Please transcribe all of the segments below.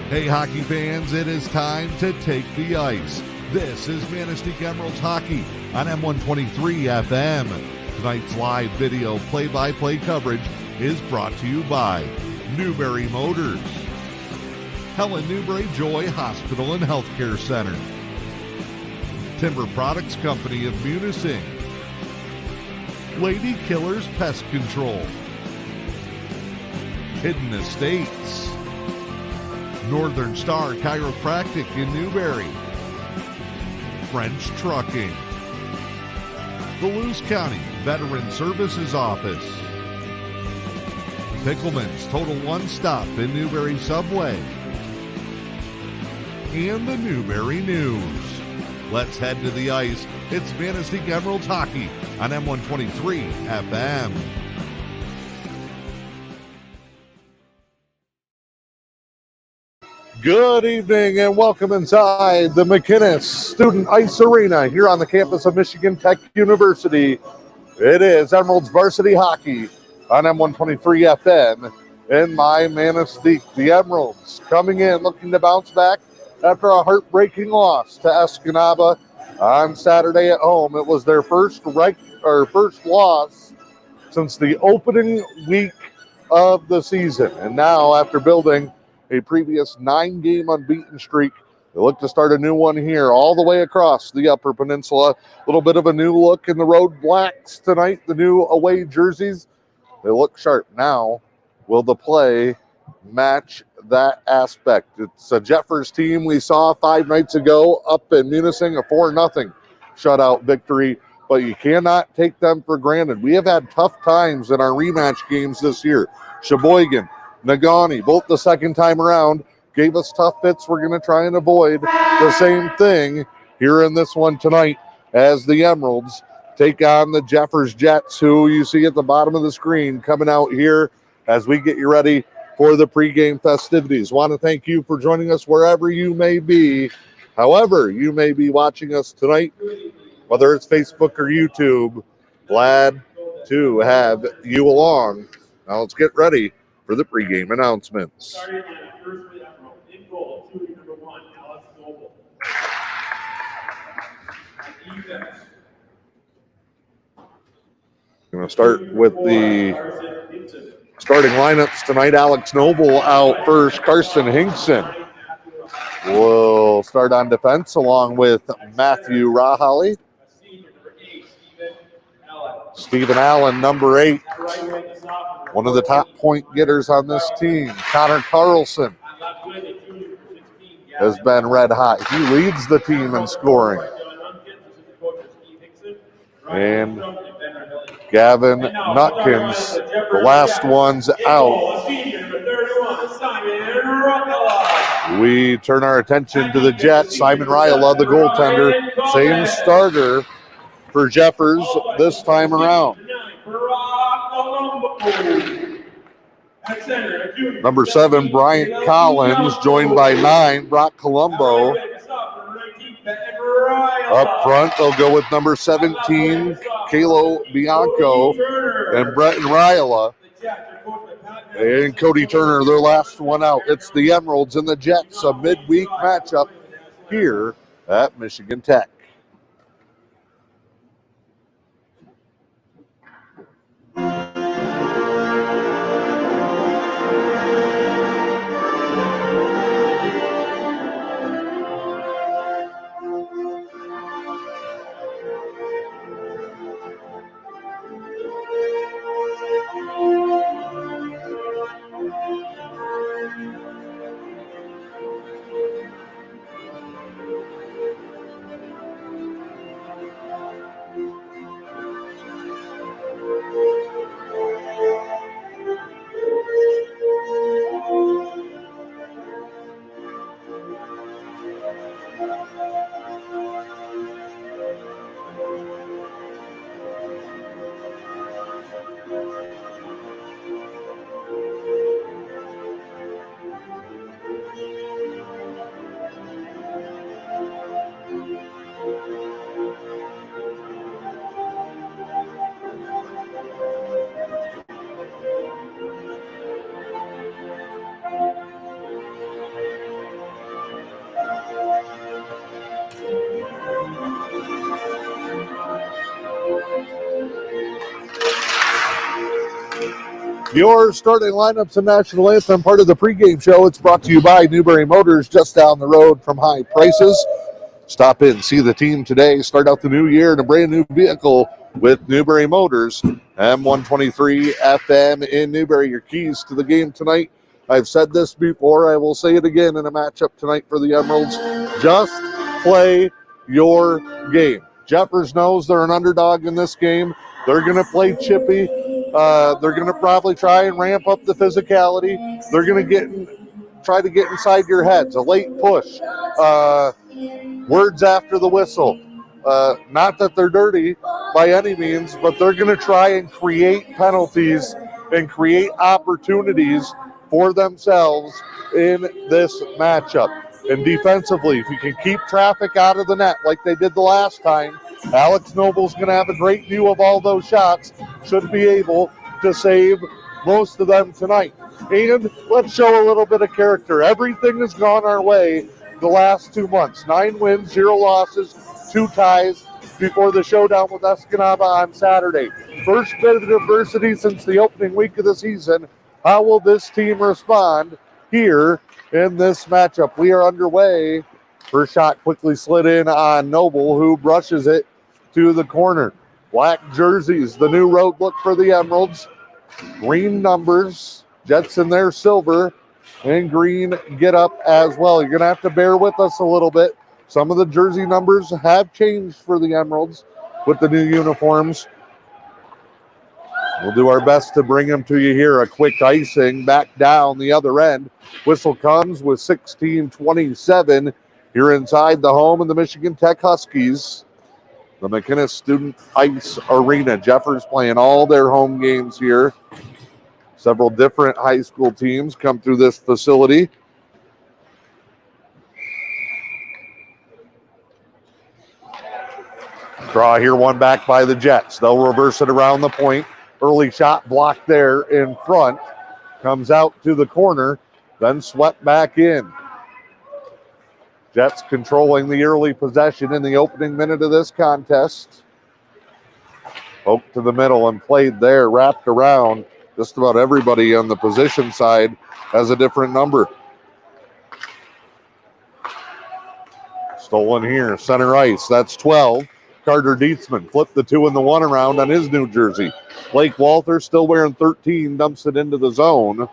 Hey hockey fans, it is time to take the ice. This is Manistique Emeralds Hockey on M123 FM. Tonight's live video play-by-play coverage is brought to you by Newberry Motors, Helen Newberry Joy Hospital and Healthcare Center, Timber Products Company of Munising, Lady Killers Pest Control, Hidden Estates, Northern Star Chiropractic in Newberry, French Trucking, the Lewis County Veteran Services Office, Pickleman's Total One Stop in Newberry Subway, and the Newberry News. Let's head to the ice. It's Manistique Emeralds Hockey on M123 FM. Good evening and welcome inside the McInnes Student Ice Arena here on the campus of Michigan Tech University. It is Emeralds Varsity Hockey on M123 FM in my Manistique. The Emeralds coming in looking to bounce back after a heartbreaking loss to Escanaba on Saturday at home. It was their first loss since the opening week of the season. And now after building a previous 9-game unbeaten streak, they look to start a new one here all the way across the Upper Peninsula. A little bit of a new look in the road blacks tonight, the new away jerseys. They look sharp now. Will the play match that aspect? It's a Jeffers team we saw 5 nights ago up in Munising, a 4-0 shutout victory, but you cannot take them for granted. We have had tough times in our rematch games this year. Sheboygan, Negaunee, both the second time around, gave us tough fits. We're going to try and avoid the same thing here in this one tonight as the Emeralds take on the Jeffers Jets, who you see at the bottom of the screen coming out here as we get you ready for the pregame festivities. Want to thank you for joining us wherever you may be, however you may be watching us tonight, whether it's Facebook or YouTube. Glad to have you along. Now let's get ready for the pregame announcements. In goal, number 1, Alex Noble. Going to start with the starting lineups tonight. Alex Noble out first. Carson Hinkson will start on defense along with Matthew Rahali. Stephen Allen, number 8. One of the top point getters on this team. Connor Carlson has been red hot. He leads the team in scoring. And Gavin Nutkins, the last one's out. We turn our attention to the Jets. Simon Ryla, the goaltender, same starter for Jeffers this time around. Number 7, Bryant Collins, joined by 9, Brock Colombo. Up front, they'll go with number 17, Kalo Bianco, and Bretton Ryla. And Cody Turner, their last one out. It's the Emeralds and the Jets, a midweek matchup here at Michigan Tech. Your starting lineups and national anthem, part of the pregame show. It's brought to you by Newbury Motors, just down the road from High Prices. Stop in, see the team today. Start out the new year in a brand new vehicle with Newbury Motors. M123 FM in Newbury. Your keys to the game tonight. I've said this before. I will say it again in a matchup tonight for the Emeralds. Just play your game. Jeffers knows they're an underdog in this game. They're going to play chippy. They're going to probably try and ramp up the physicality. They're going to try to get inside your heads. A late push. Words after the whistle. Not that they're dirty by any means, but they're going to try and create penalties and create opportunities for themselves in this matchup. And defensively, if you can keep traffic out of the net like they did the last time, Alex Noble's going to have a great view of all those shots, should be able to save most of them tonight. And let's show a little bit of character. Everything has gone our way the last 2 months. 9 wins, 0 losses, 2 ties before the showdown with Escanaba on Saturday. First bit of adversity since the opening week of the season. How will this team respond here in this matchup? We are underway. First shot quickly slid in on Noble, who brushes it to the corner. Black jerseys, the new road look for the Emeralds. Green numbers, Jets in their silver, and green get up as well. You're going to have to bear with us a little bit. Some of the jersey numbers have changed for the Emeralds with the new uniforms. We'll do our best to bring them to you here. A quick icing back down the other end. Whistle comes with 16:27 here inside the home of the Michigan Tech Huskies. The McInnes Student Ice Arena. Jeffers playing all their home games here. Several different high school teams come through this facility. Draw here, one back by the Jets. They'll reverse it around the point. Early shot blocked there in front. Comes out to the corner, then swept back in. Jets controlling the early possession in the opening minute of this contest. Poke to the middle and played there, wrapped around. Just about everybody on the position side has a different number. Stolen here, center ice. That's 12. Carter Dietzman flipped the 2 and the 1 around on his new jersey. Blake Walter still wearing 13, dumps it into the zone.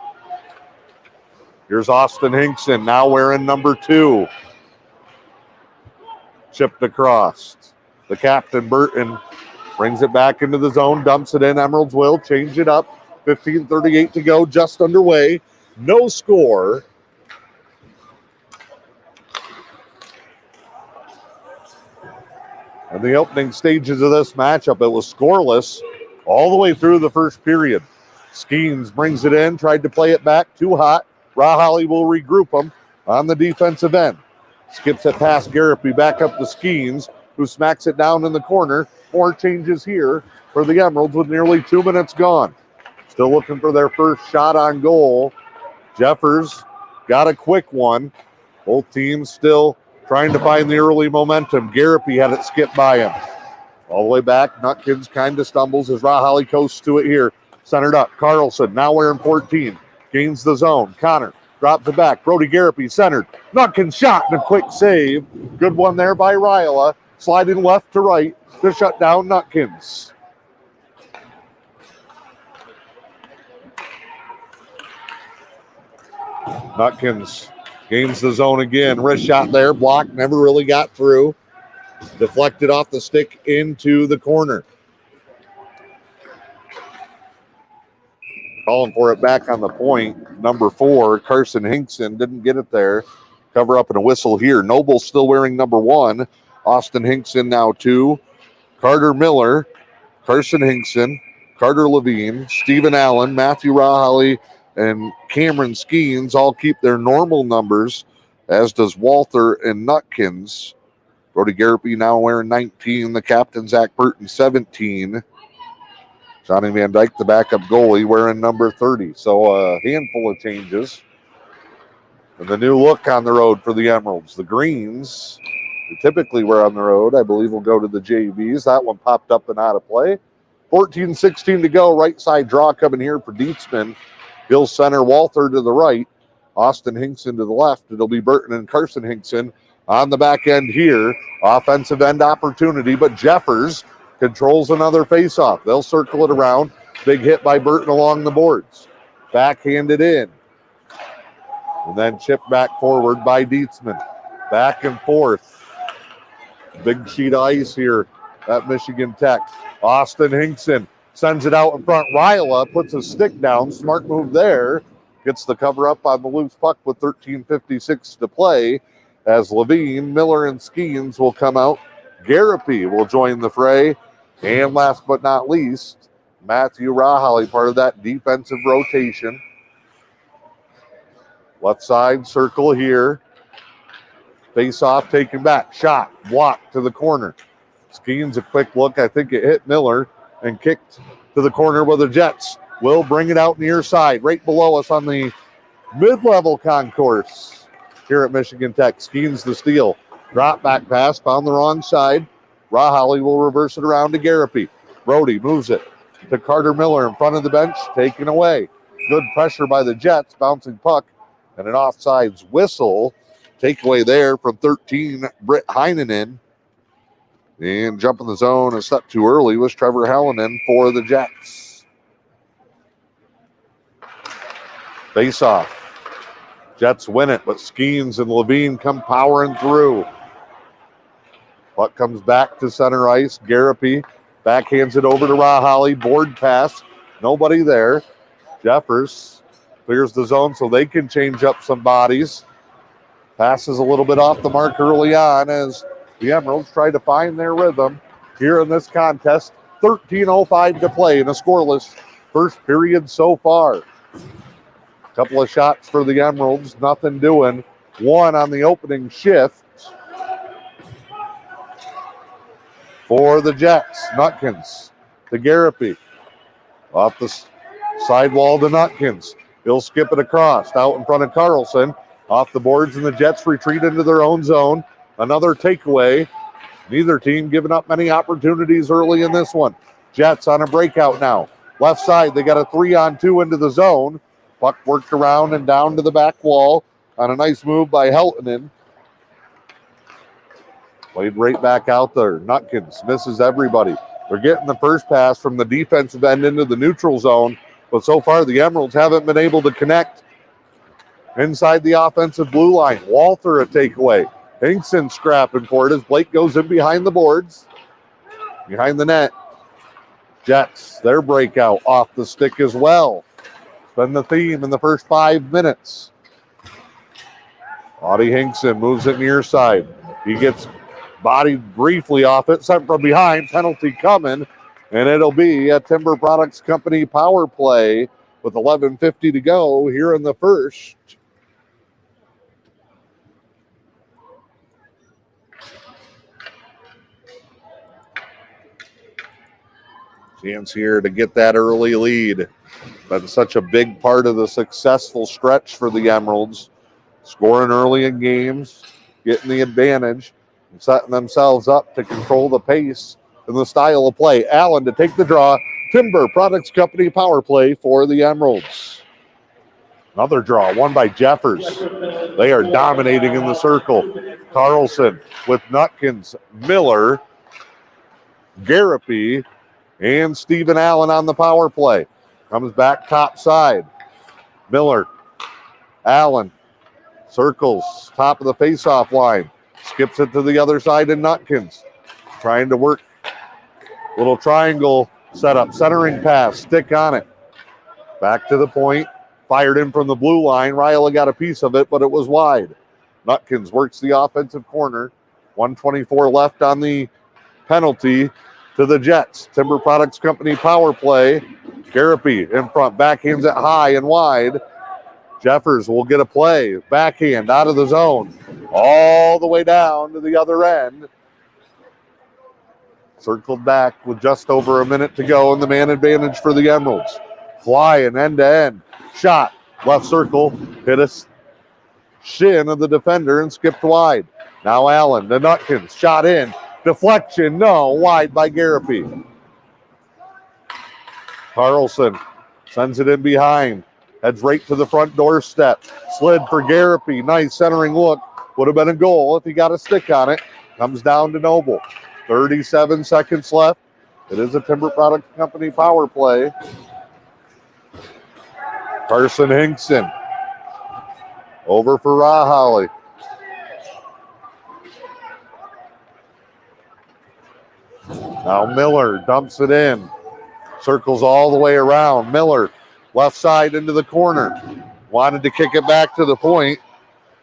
Here's Austin Hinkson, now wearing number 2. Chipped across. The captain, Burton, brings it back into the zone, dumps it in. Emeralds will change it up. 15:38 to go, just underway. No score. In the opening stages of this matchup, it was scoreless all the way through the first period. Skeens brings it in, tried to play it back, too hot. Rahali will regroup him on the defensive end. Skips it past Garrepy, back up to Skeens, who smacks it down in the corner. More changes here for the Emeralds with nearly 2 minutes gone. Still looking for their first shot on goal. Jeffers got a quick one. Both teams still trying to find the early momentum. Garrepy had it skip by him. All the way back, Nutkins kind of stumbles as Rahali coasts to it here. Centered up, Carlson now wearing 14. Gains the zone. Connor drops it back. Brody Garrepy centered. Nutkins shot and a quick save. Good one there by Ryla. Sliding left to right to shut down Nutkins. Nutkins gains the zone again. Wrist shot there. Blocked. Never really got through. Deflected off the stick into the corner. Calling for it back on the point. Number 4, Carson Hinkson didn't get it there. Cover up and a whistle here. Noble still wearing number 1. Austin Hinkson now 2. Carter Miller, Carson Hinkson, Carter Levine, Stephen Allen, Matthew Rahali, and Cameron Skeens all keep their normal numbers, as does Walter and Nutkins. Brody Garrepy now wearing 19. The captain, Zach Burton, 17. Johnny Van Dyke, the backup goalie, wearing number 30. So a handful of changes. And the new look on the road for the Emeralds. The greens, who typically wear on the road, I believe will go to the JVs. That one popped up and out of play. 14-16 to go. Right side draw coming here for Dietzman. He'll center Walther to the right. Austin Hinkson to the left. It'll be Burton and Carson Hinkson on the back end here. Offensive end opportunity, but Jeffers controls another faceoff. They'll circle it around. Big hit by Burton along the boards. Backhanded in. And then chipped back forward by Dietzman. Back and forth. Big sheet of ice here at Michigan Tech. Austin Hinkson sends it out in front. Ryla puts a stick down. Smart move there. Gets the cover up on the loose puck with 13:56 to play. As Levine, Miller, and Skeens will come out. Garapy will join the fray. And last but not least, Matthew Rahali, part of that defensive rotation. Left side circle here. Face off, taken back. Shot, blocked to the corner. Skeens a quick look. I think it hit Miller and kicked to the corner where the Jets will bring it out near side, right below us on the mid-level concourse here at Michigan Tech. Skeens the steal. Drop back pass, found the wrong side. Rahali will reverse it around to Garapy. Brody moves it to Carter Miller in front of the bench, taken away. Good pressure by the Jets, bouncing puck, and an offsides whistle. Takeaway there from 13, Britt Heinonen. And jumping the zone a step too early was Trevor Hallinan for the Jets. Face off. Jets win it, but Skeens and Levine come powering through. Puck comes back to center ice. Garapy backhands it over to Rahali. Board pass. Nobody there. Jeffers clears the zone so they can change up some bodies. Passes a little bit off the mark early on as the Emeralds try to find their rhythm here in this contest. 13:05 to play in a scoreless first period so far. Couple of shots for the Emeralds, nothing doing. One on the opening shift for the Jets. Nutkins to Garapy. Off the sidewall to Nutkins. He'll skip it across, out in front of Carlson. Off the boards, and the Jets retreat into their own zone. Another takeaway. Neither team giving up many opportunities early in this one. Jets on a breakout now. Left side, they got a 3-on-2 into the zone. Puck worked around and down to the back wall on a nice move by Heltonen. Played right back out there. Nutkins misses everybody. They're getting the first pass from the defensive end into the neutral zone, but so far the Emeralds haven't been able to connect inside the offensive blue line. Walther a takeaway. Hinkson scrapping for it as Blake goes in behind the boards. Behind the net. Jets, their breakout off the stick as well. It's been the theme in the first 5 minutes. Audie Hinkson moves it near side. He gets bodied briefly off it, sent from behind, penalty coming, and it'll be a Timber Products Company power play with 11:50 to go here in the first. Chance here to get that early lead. Been such a big part of the successful stretch for the Emeralds. Scoring early in games, getting the advantage, and setting themselves up to control the pace and the style of play. Allen to take the draw. Timber Products Company power play for the Emeralds. Another draw, one by Jeffers. They are dominating in the circle. Carlson with Nutkins, Miller, Garapy, and Stephen Allen on the power play. Comes back top side. Miller, Allen, circles, top of the faceoff line. Skips it to the other side and Nutkins. Trying to work little triangle setup, centering pass, stick on it. Back to the point, fired in from the blue line. Ryla got a piece of it, but it was wide. Nutkins works the offensive corner. 1:24 left on the penalty to the Jets. Timber Products Company power play. Garapy in front, backhands it high and wide. Jeffers will get a play. Backhand out of the zone. All the way down to the other end. Circled back with just over a minute to go and the man advantage for the Emeralds. Flying end to end. Shot. Left circle. Hit a shin of the defender and skipped wide. Now Allen to Nutkins. Shot in. Deflection. No. Wide by Garapy. Carlson sends it in behind. Heads right to the front doorstep. Slid for Garapi. Nice centering look. Would have been a goal if he got a stick on it. Comes down to Noble. 37 seconds left. It is a Timber Products Company power play. Carson Hinkson over for Raholly. Now Miller dumps it in. Circles all the way around. Miller, left side into the corner. Wanted to kick it back to the point.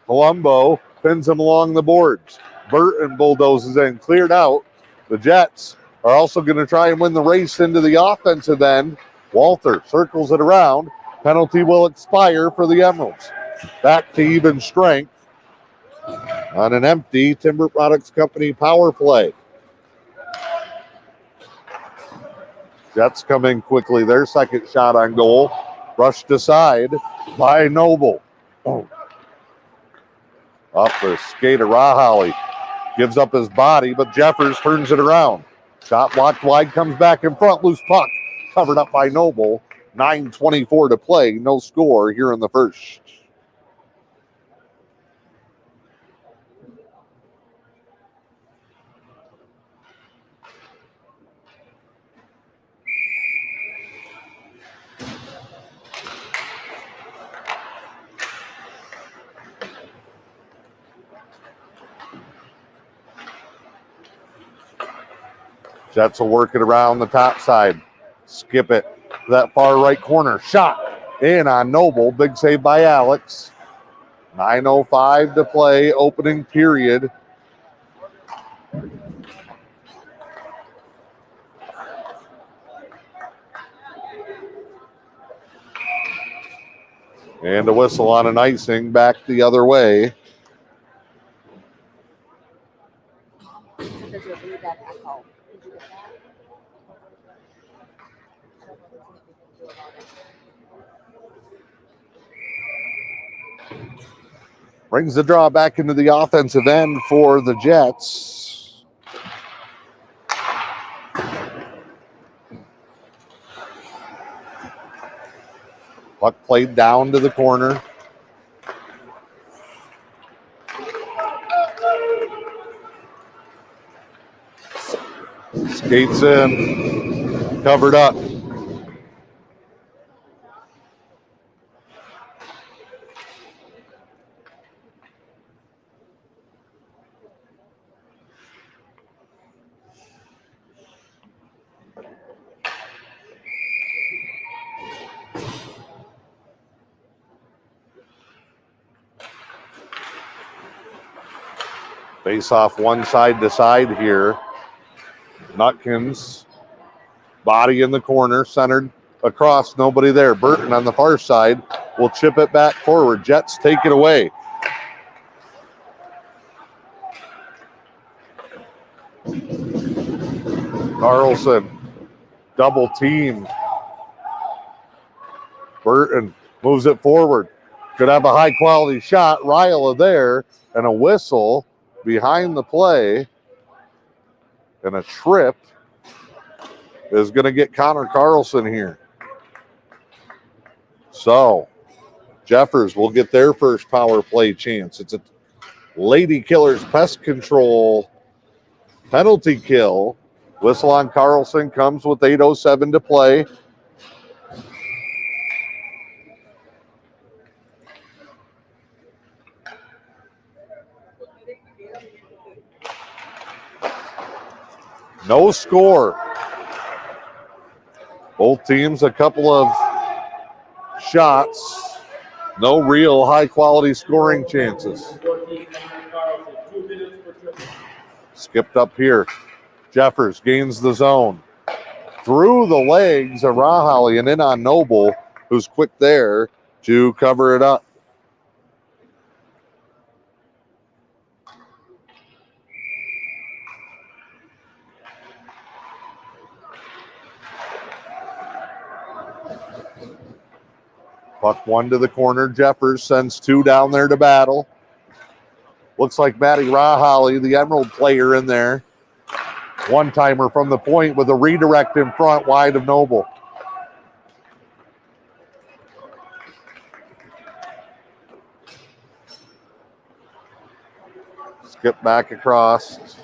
Colombo pins him along the boards. Burton bulldozes in, cleared out. The Jets are also going to try and win the race into the offensive end. Walter circles it around. Penalty will expire for the Emeralds. Back to even strength on an empty Timber Products Company power play. Jets come in quickly. Their second shot on goal. Brushed aside by Noble. Off the skate of Raholly. Gives up his body, but Jeffers turns it around. Shot blocked wide, comes back in front. Loose puck. Covered up by Noble. 9:24 to play. No score here in the first. Jets will work it around the top side. Skip it to that far right corner. Shot in on Noble. Big save by Alex. 9:05 to play. Opening period. And a whistle on an icing back the other way. Brings the draw back into the offensive end for the Jets. Puck played down to the corner. Skates in, covered up. Face off one side to side here. Nutkins, body in the corner, centered across, nobody there. Burton on the far side will chip it back forward. Jets take it away. Carlson, double team. Burton moves it forward. Could have a high quality shot. Ryla there, and a whistle behind the play. And a trip is going to get Connor Carlson here. So, Jeffers will get their first power play chance. It's a Lady Killers Pest Control penalty kill. Whistle on Carlson comes with 8:07 to play. No score. Both teams a couple of shots. No real high-quality scoring chances. Skipped up here. Jeffers gains the zone. Through the legs of Raholly and in on Noble, who's quick there to cover it up. Puck one to the corner. Jeffers sends two down there to battle. Looks like Maddie Raholly, the Emerald player in there. One-timer from the point with a redirect in front, wide of Noble. Skip back across.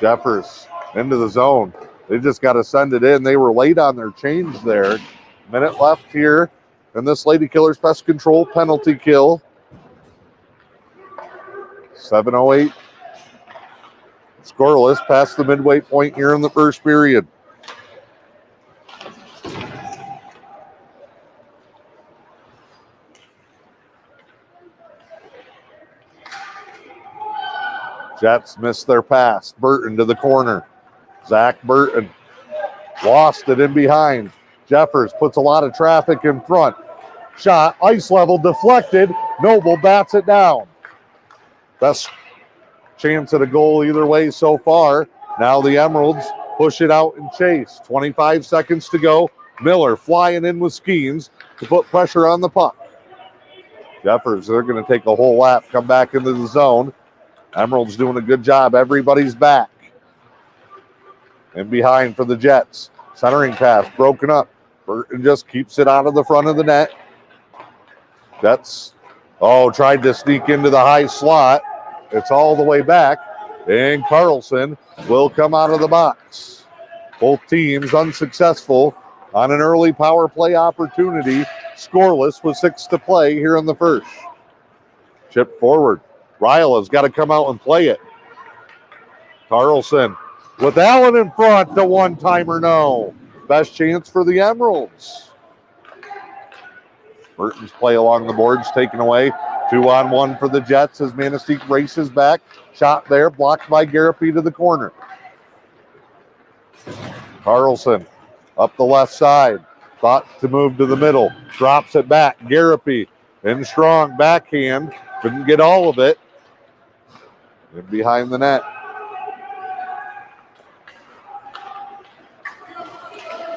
Jeffers into the zone. They just got to send it in. They were late on their change there. Minute left here. And this Lady Killers Pest Control penalty kill. 7:08. Scoreless past the midway point here in the first period. Jets missed their pass. Burton to the corner. Zach Burton lost it in behind. Jeffers puts a lot of traffic in front. Shot, ice level, deflected. Noble bats it down. Best chance at a goal either way so far. Now the Emeralds push it out and chase. 25 seconds to go. Miller flying in with Skeens to put pressure on the puck. Jeffers, they're going to take a whole lap, come back into the zone. Emeralds doing a good job. Everybody's back. And behind for the Jets. Centering pass broken up. Burton just keeps it out of the front of the net. Jets, tried to sneak into the high slot. It's all the way back. And Carlson will come out of the box. Both teams unsuccessful on an early power play opportunity. Scoreless with 6 to play here in the first. Chip forward. Ryla's got to come out and play it. Carlson with Allen in front, the one-timer, no. Best chance for the Emeralds. Burton's play along the boards taken away. 2-on-1 for the Jets as Manistique races back. Shot there, blocked by Garapy to the corner. Carlson up the left side. Thought to move to the middle. Drops it back. Garapy in strong backhand. Couldn't get all of it. And behind the net.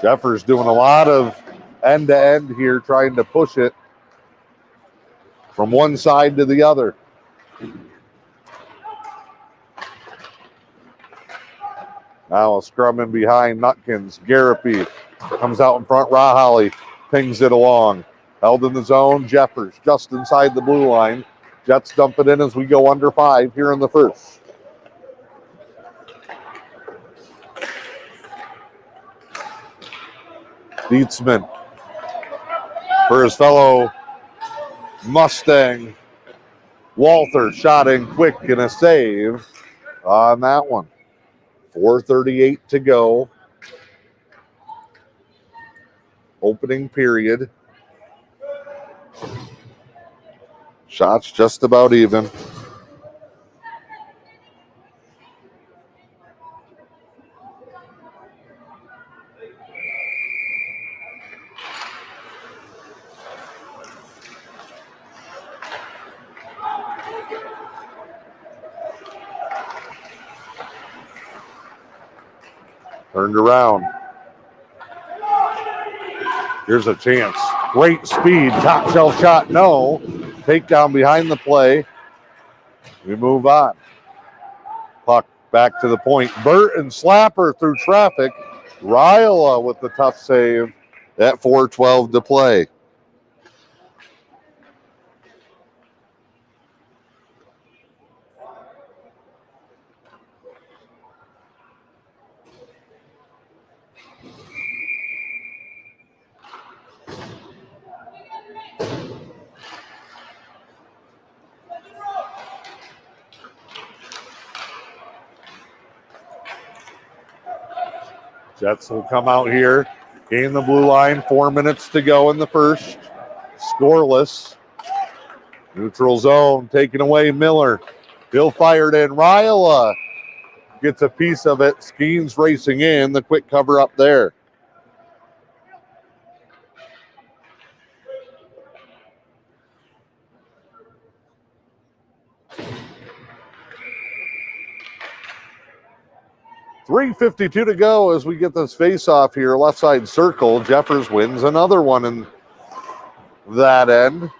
Jeffers doing a lot of end-to-end here, trying to push it from one side to the other. Now a scrum in behind Nutkins. Garapy comes out in front. Raholly pings it along. Held in the zone. Jeffers just inside the blue line. Jets dump it in as we go under 5 here in the first. Dietzman for his fellow Mustang. Walther shot in quick and a save on that one. 4:38 to go. Opening period. Shots just about even. Turned around. Here's a chance. Great speed. Top shelf shot. No. Takedown behind the play. We move on. Puck back to the point. Burton slapper through traffic. Ryla with the tough save at 4:12 to play. Jets will come out here, gain the blue line, 4 minutes to go in the first. Scoreless. Neutral zone, taken away Miller. Bill fired in. Ryla gets a piece of it. Skeens racing in. The quick cover up there. .352 to go as we get this face-off here. Left side circle. Jeffers wins another one in that end.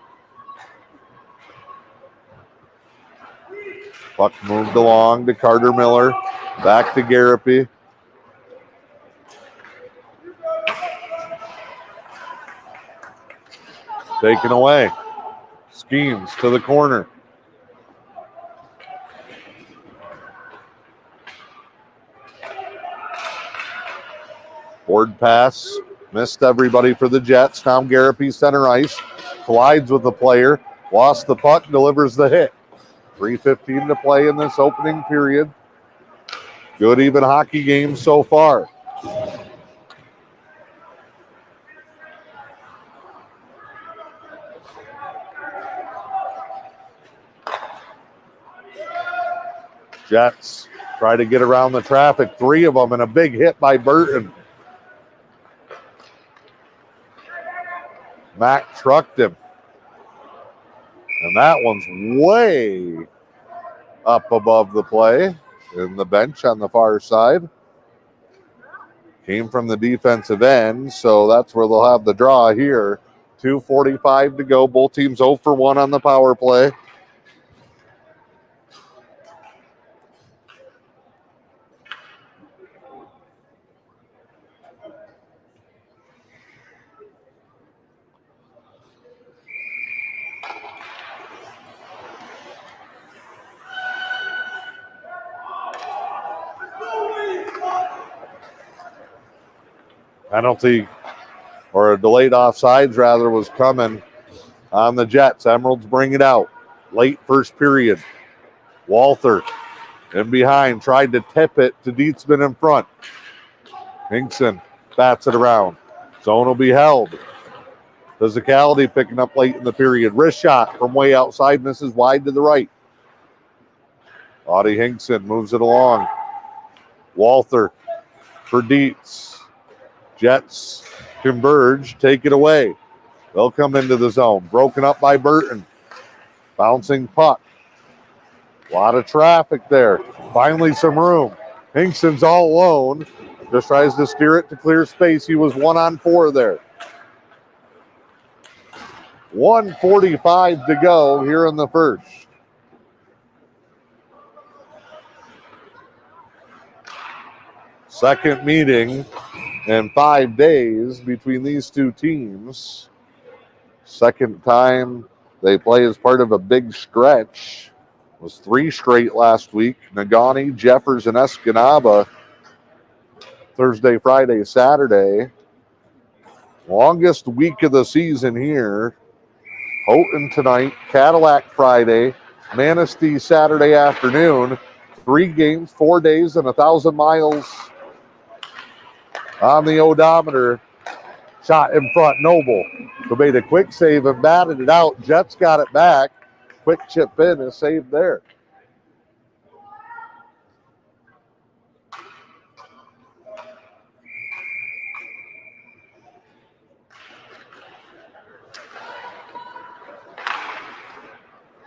Puck moved along to Carter Miller. Back to Garapy. Taken away. Skeens to the corner. Board pass. Missed everybody for the Jets. Tom Garapi, center ice. Collides with the player. Lost the puck. Delivers the hit. 3:15 to play in this opening period. Good even hockey game so far. Jets try to get around the traffic. 3 of them and a big hit by Burton. Mack trucked him. And that one's way up above the play in the bench on the far side. Came from the defensive end, so that's where they'll have the draw here. 2:45 to go. Both teams 0 for 1 on the power play. Penalty, or a delayed offsides rather, was coming on the Jets. Emeralds bring it out. Late first period. Walther in behind, tried to tip it to Dietzman in front. Hinkson bats it around. Zone will be held. Physicality picking up late in the period. Wrist shot from way outside, misses wide to the right. Audie Hinkson moves it along. Walther for Dietz. Jets converge, take it away. They'll come into the zone. Broken up by Burton. Bouncing puck. A lot of traffic there. Finally some room. Hinkson's all alone. Just tries to steer it to clear space. He was 1-on-4 there. 1:45 to go here in the first. Second meeting in 5 days between these two teams. Second time they play as part of a big stretch. It was 3 straight last week. Negaunee, Jeffers, and Escanaba. Thursday, Friday, Saturday. Longest week of the season here. Houghton tonight, Cadillac Friday, Manistique Saturday afternoon. 3 games, 4 days, and 1,000 miles on the odometer. Shot in front, Noble. Who made a quick save and batted it out. Jets got it back. Quick chip in and saved there.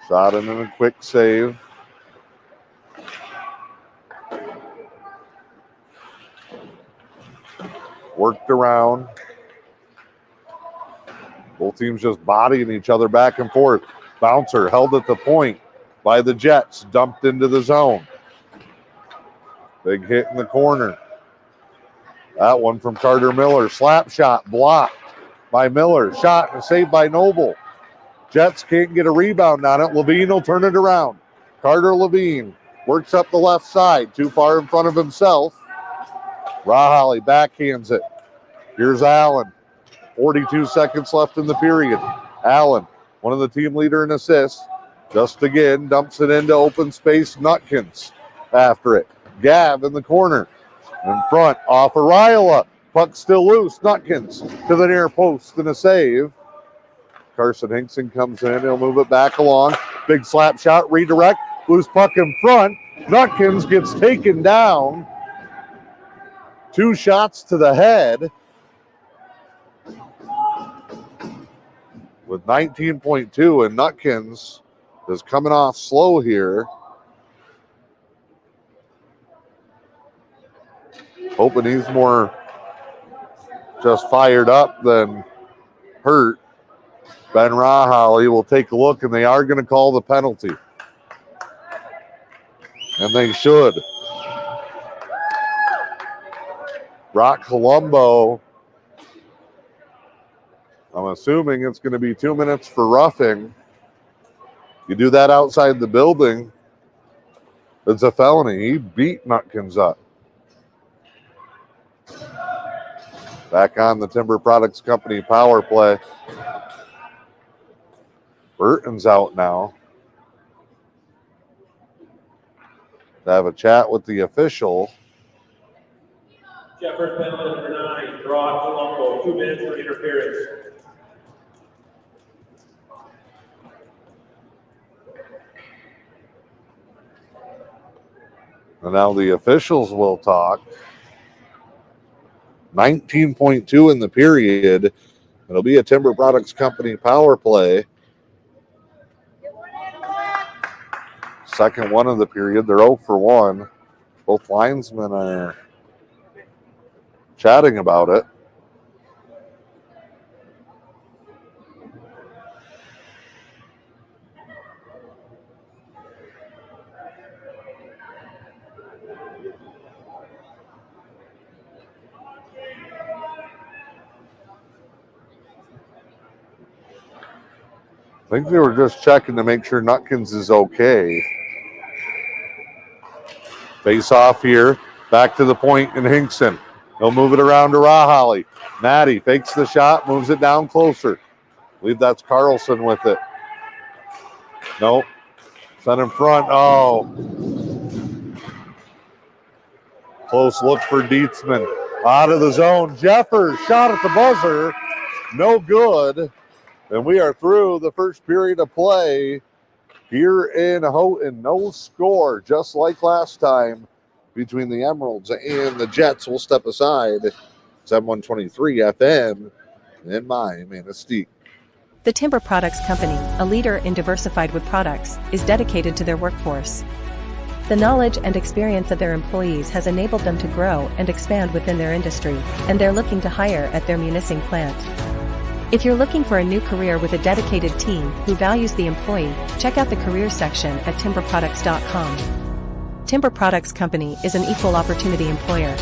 Shot in and a quick save. Worked around. Both teams just bodying each other back and forth. Bouncer held at the point by the Jets. Dumped into the zone. Big hit in the corner. That one from Carter Miller. Slap shot blocked by Miller. Shot and saved by Noble. Jets can't get a rebound on it. Levine will turn it around. Carter Levine works up the left side. Too far in front of himself. Rahaly backhands it. Here's Allen. 42 seconds left in the period. Allen, one of the team leader in assists. Just again, dumps it into open space. Nutkins after it. Gav in the corner. In front, off Ariola. Puck still loose. Nutkins to the near post and a save. Carson Hinkson comes in. He'll move it back along. Big slap shot, redirect. Loose puck in front. Nutkins gets taken down. 2 shots to the head. With 19.2, and Nutkins is coming off slow here. Hoping he's more just fired up than hurt. Ben Rahaly will take a look, and they are going to call the penalty. And they should. Brock Colombo, I'm assuming it's going to be 2 minutes for roughing. You do that outside the building, it's a felony. He beat Nutkins up. Back on the Timber Products Company power play. Burton's out now to have a chat with the official. Jeffers penalty number 9, draw Colombo, 2 minutes for interference. And now the officials will talk. 19.2 in the period. It'll be a Timber Products Company power play. Second one of the period. They're 0 for 1. Both linesmen are chatting about it. I think they were just checking to make sure Nutkins is okay. Face off here. Back to the point in Hinkson. He'll move it around to Raholly. Maddie fakes the shot, moves it down closer. I believe that's Carlson with it. Nope. Sent in front. Oh. Close look for Dietzman. Out of the zone. Jeffers shot at the buzzer. No good. And we are through the first period of play here in Houghton. No score, just like last time, between the Emeralds and the Jets. We'll step aside. It's M123 FM in my Manistique. The Timber Products Company, a leader in diversified wood products, is dedicated to their workforce. The knowledge and experience of their employees has enabled them to grow and expand within their industry, and they're looking to hire at their Munising plant. If you're looking for a new career with a dedicated team who values the employee, check out the careers section at timberproducts.com. Timber Products Company is an equal opportunity employer.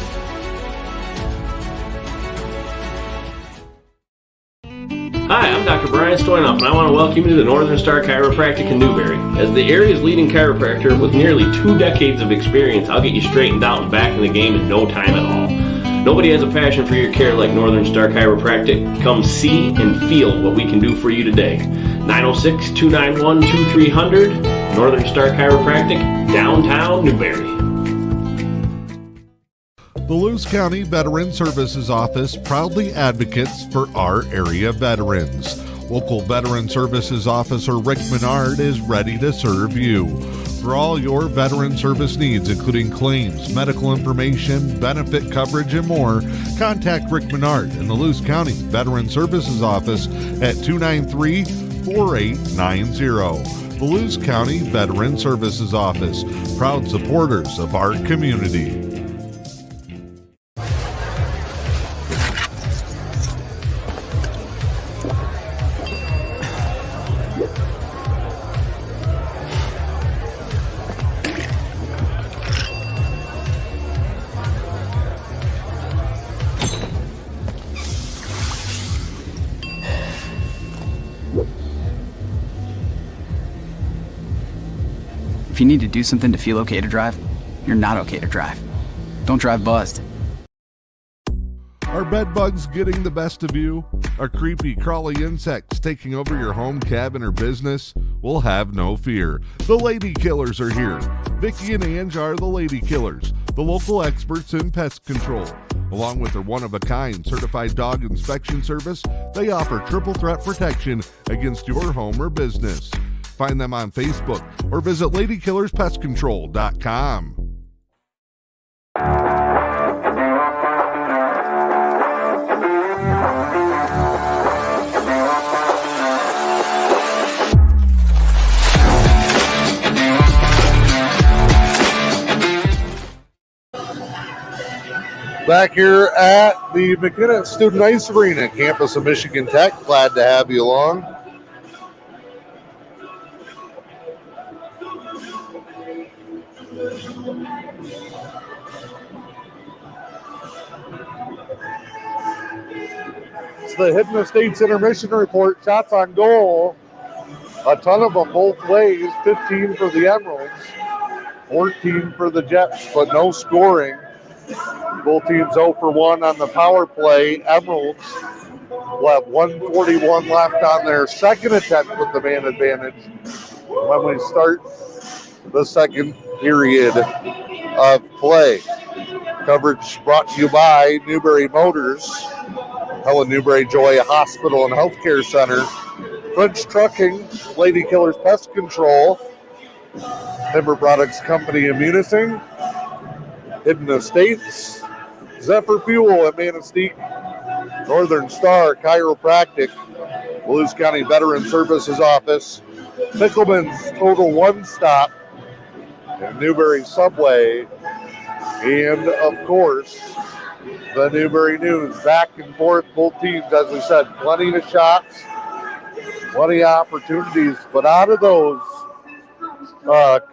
Hi, I'm Dr. Brian Stoynoff, and I want to welcome you to the Northern Star Chiropractic in Newberry. As the area's leading chiropractor with nearly 2 decades of experience, I'll get you straightened out and back in the game in no time at all. Nobody has a passion for your care like Northern Star Chiropractic. Come see and feel what we can do for you today. 906-291-2300, Northern Star Chiropractic, downtown Newberry. The Lewis County Veteran Services Office proudly advocates for our area veterans. Local Veteran Services Officer Rick Menard is ready to serve you. For all your veteran service needs, including claims, medical information, benefit coverage, and more, contact Rick Menard in the Lewis County Veteran Services Office at 293-4890. The Lewis County Veteran Services Office, proud supporters of our community. If you need to do something to feel okay to drive, you're not okay to drive. Don't drive buzzed. Are bed bugs getting the best of you? Are creepy, crawly insects taking over your home, cabin, or business? Well, have no fear. The Lady Killers are here. Vicki and Ange are the Lady Killers, the local experts in pest control. Along with their one-of-a-kind certified dog inspection service, they offer triple threat protection against your home or business. Find them on Facebook or visit ladykillerspestcontrol.com. Back here at the McKinnon Student Ice Arena, campus of Michigan Tech. Glad to have you along. It's the Hidden Estates Intermission Report. Shots on goal. A ton of them both ways. 15 for the Emeralds, 14 for the Jets, but no scoring. Both teams 0 for 1 on the power play. Emeralds will have 1:41 left on their second attempt with the man advantage when we start the second period of play. Coverage brought to you by Newberry Motors, Helen Newberry Joy Hospital and Healthcare Center, French Trucking, Lady Killers Pest Control, Timber Products Company of Munising, Hidden Estates, Zephyr Fuel at Manistique, Northern Star Chiropractic, Blues County Veteran Services Office, Mickelman's Total One Stop, and Newberry Subway, and of course, the Newberry News. Back and forth, both teams, as we said, plenty of shots, plenty of opportunities, but out of those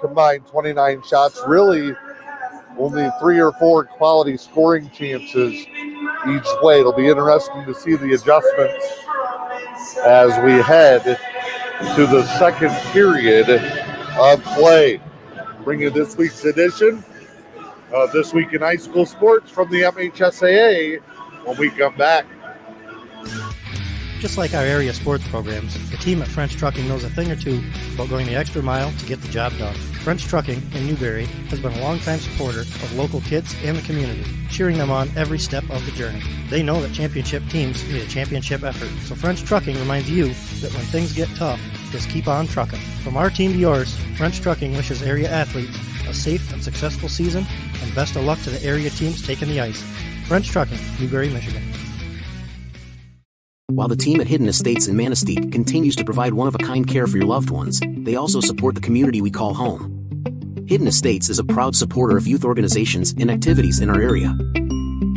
combined 29 shots, really only 3 or 4 quality scoring chances each way. It'll be interesting to see the adjustments as we head to the second period of play. Bring you this week's edition of This Week in High School Sports from the MHSAA when we come back. Just like our area sports programs, the team at French Trucking knows a thing or two about going the extra mile to get the job done. French Trucking in Newberry has been a longtime supporter of local kids and the community, cheering them on every step of the journey. They know that championship teams need a championship effort, so French Trucking reminds you that when things get tough, just keep on trucking. From our team to yours, French Trucking wishes area athletes a safe and successful season, and best of luck to the area teams taking the ice. French Trucking, Newberry, Michigan. While the team at Hidden Estates in Manistique continues to provide one-of-a-kind care for your loved ones, they also support the community we call home. Hidden Estates is a proud supporter of youth organizations and activities in our area.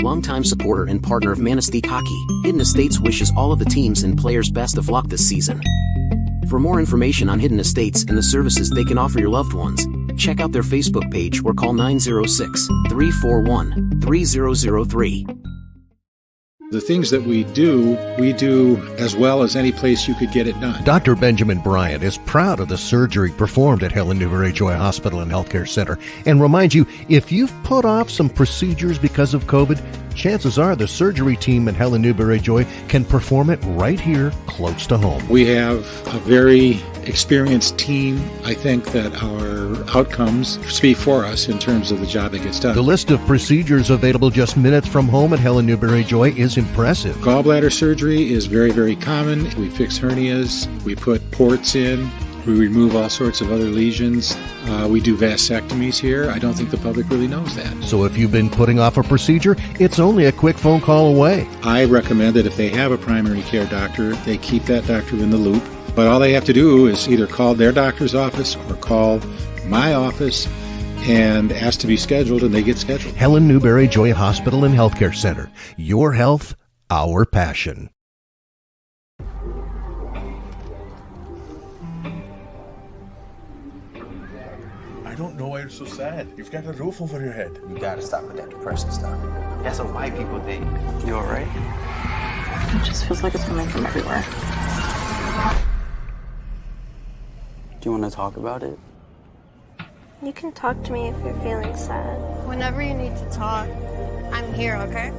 Longtime supporter and partner of Manistique Hockey, Hidden Estates wishes all of the teams and players best of luck this season. For more information on Hidden Estates and the services they can offer your loved ones, check out their Facebook page or call 906-341-3003. The things that we do as well as any place you could get it done. Dr. Benjamin Bryant is proud of the surgery performed at Helen Newberry Joy Hospital and Healthcare Center and reminds you, if you've put off some procedures because of COVID, chances are the surgery team at Helen Newberry Joy can perform it right here close to home. We have a very experienced team. I think that our outcomes speak for us in terms of the job that gets done. The list of procedures available just minutes from home at Helen Newberry Joy is impressive. Gallbladder surgery is very, very common. We fix hernias, we put ports in, we remove all sorts of other lesions. We do vasectomies here. I don't think the public really knows that. So if you've been putting off a procedure, it's only a quick phone call away. I recommend that if they have a primary care doctor, they keep that doctor in the loop. But all they have to do is either call their doctor's office or call my office and ask to be scheduled, and they get scheduled. Helen Newberry Joy Hospital and Healthcare Center. Your health, our passion. I don't know why you're so sad. You've got a roof over your head. You gotta stop with that depression stuff. That's what white people think. You alright? It just feels like it's coming from everywhere. Do you want to talk about it? You can talk to me if you're feeling sad. Whenever you need to talk, I'm here, okay?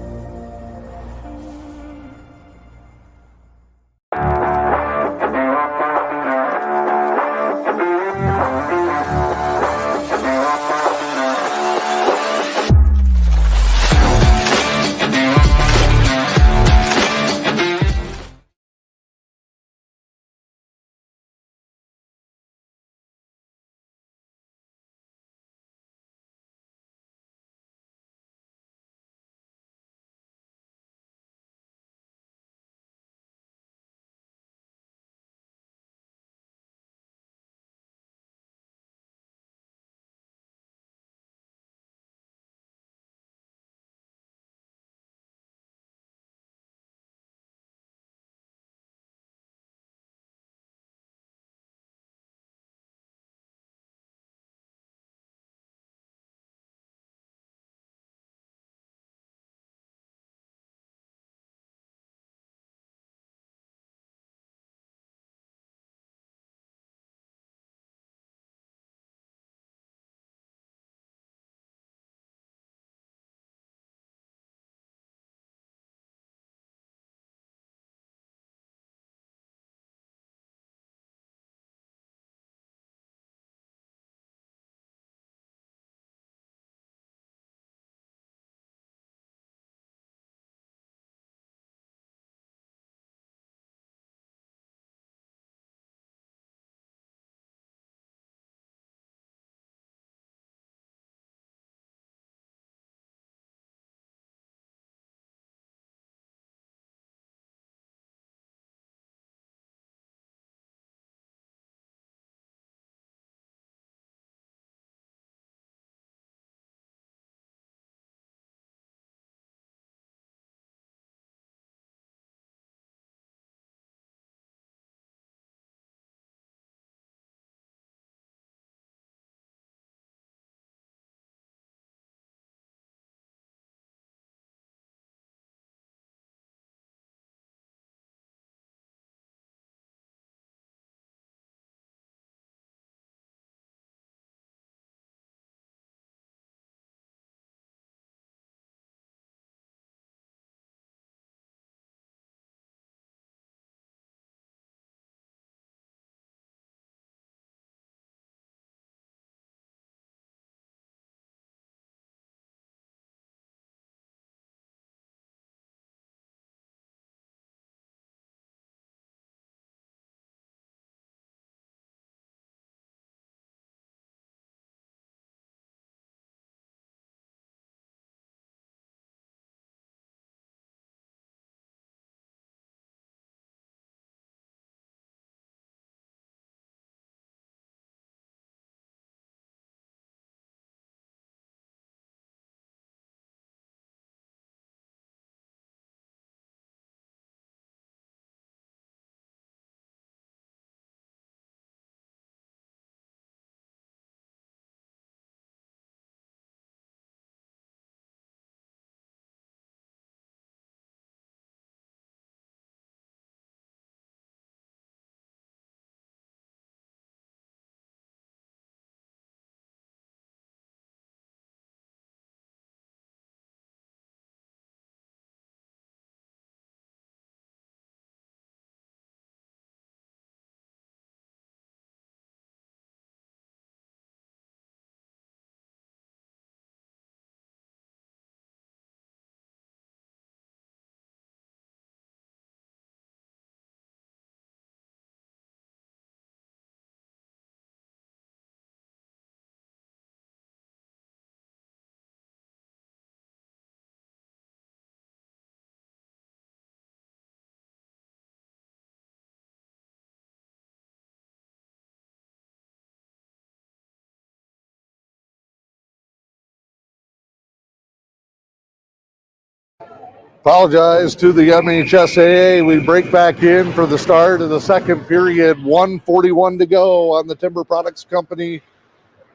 Apologize to the MHSAA. We break back in for the start of the second period. 1:41 to go on the Timber Products Company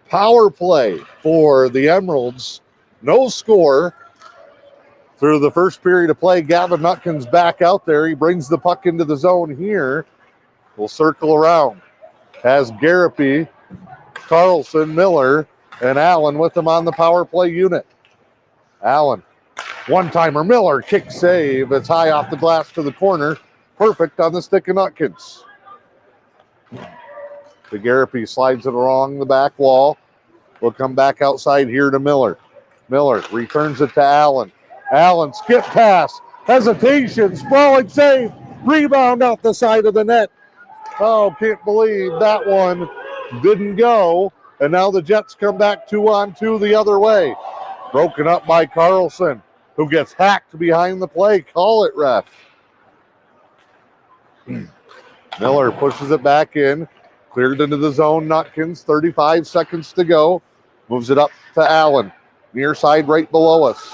power play for the Emeralds. No score through the first period of play. Gavin Nutkin's back out there. He brings the puck into the zone here. We'll circle around. Has Garapi, Carlson, Miller, and Allen with him on the power play unit. Allen, one-timer, Miller, kick save. It's high off the glass to the corner. Perfect on the stick of Nutkins. The Garapi slides it along the back wall. We'll come back outside here to Miller. Miller returns it to Allen. Allen, skip pass, hesitation, sprawling save, rebound off the side of the net. Oh, can't believe that one didn't go. And now the Jets come back 2-on-2 the other way. Broken up by Carlson, who gets hacked behind the play. Call it, ref. Miller pushes it back in. Cleared into the zone. Nutkins, 35 seconds to go. Moves it up to Allen. Near side right below us.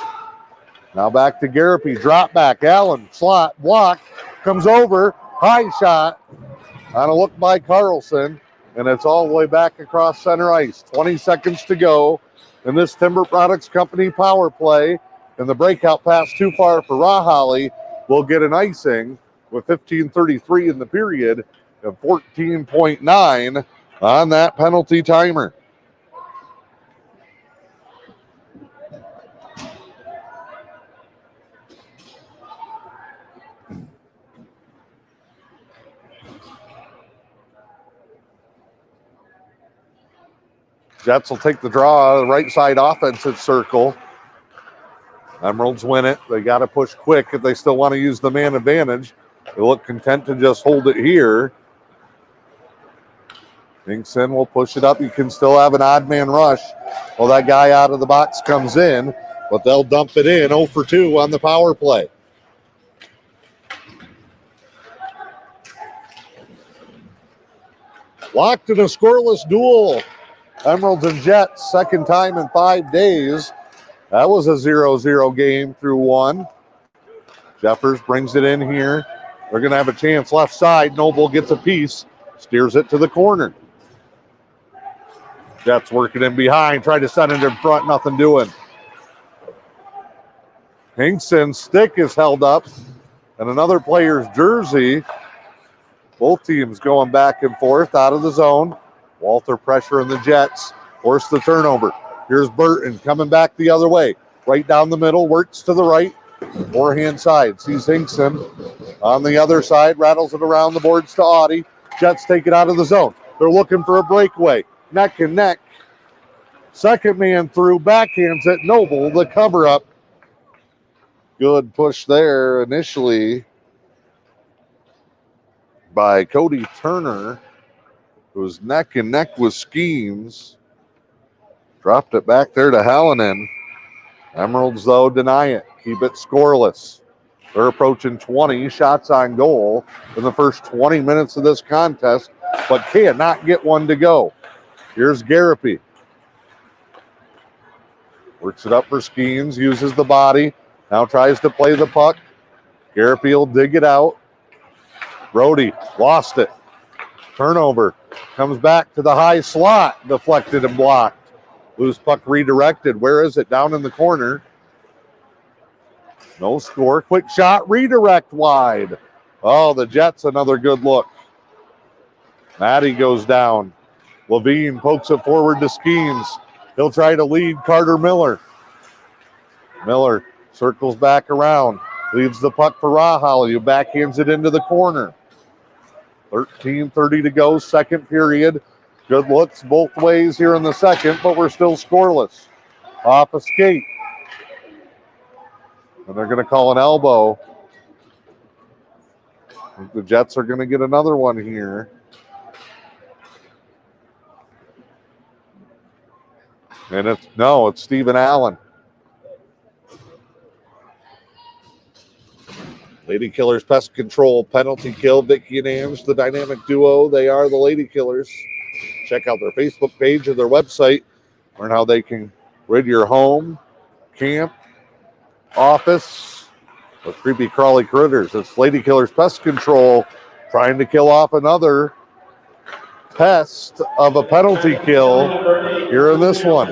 Now back to Garapi. Drop back. Allen, slot, block. Comes over. High shot. On a look by Carlson. And it's all the way back across center ice. 20 seconds to go in this Timber Products Company power play. And the breakout pass too far for Rahali will get an icing with 15:33 in the period and 14.9 on that penalty timer. Jets will take the draw, the right side offensive circle. Emeralds win it. They got to push quick if they still want to use the man advantage. They look content to just hold it here. Hinkson will push it up. You can still have an odd man rush while that guy out of the box comes in, but they'll dump it in 0 for 2 on the power play. Locked in a scoreless duel. Emeralds and Jets, second time in 5 days. That was a 0-0 game through one. Jeffers brings it in here. They're going to have a chance left side. Noble gets a piece, steers it to the corner. Jets working in behind, trying to send it in front, nothing doing. Hinkson's stick is held up, and another player's jersey. Both teams going back and forth out of the zone. Walter pressuring the Jets, force the turnover. Here's Burton coming back the other way. Right down the middle, works to the right, forehand side. Sees Hinkson on the other side, rattles it around the boards to Audie. Jets take it out of the zone. They're looking for a breakaway. Neck and neck. Second man through, backhands it. Noble, the cover up. Good push there initially by Cody Turner, who's neck and neck with Schemes. Dropped it back there to Hallinan. Emeralds, though, deny it. Keep it scoreless. They're approaching 20 shots on goal in the first 20 minutes of this contest, but cannot get one to go. Here's Garapi. Works it up for Schemes, uses the body. Now tries to play the puck. Garapi will dig it out. Brody lost it. Turnover. Comes back to the high slot. Deflected and blocked. Loose puck redirected. Where is it? Down in the corner. No score. Quick shot. Redirect wide. Oh, the Jets, another good look. Matty goes down. Levine pokes it forward to Schemes. He'll try to lead Carter Miller. Miller circles back around. Leaves the puck for Rahali, who backhands it into the corner. 13:30 to go, second period. Good looks both ways here in the second, but we're still scoreless. Off a skate. And they're going to call an elbow. I think the Jets are going to get another one here. And it's Stephen Allen. Lady Killers Pest Control, penalty kill. Vicky and Ange, the dynamic duo. They are the Lady Killers. Check out their Facebook page or their website. Learn how they can rid your home, camp, office, The creepy crawly critters. It's Lady Killers Pest Control trying to kill off another pest of a penalty kill here in this one.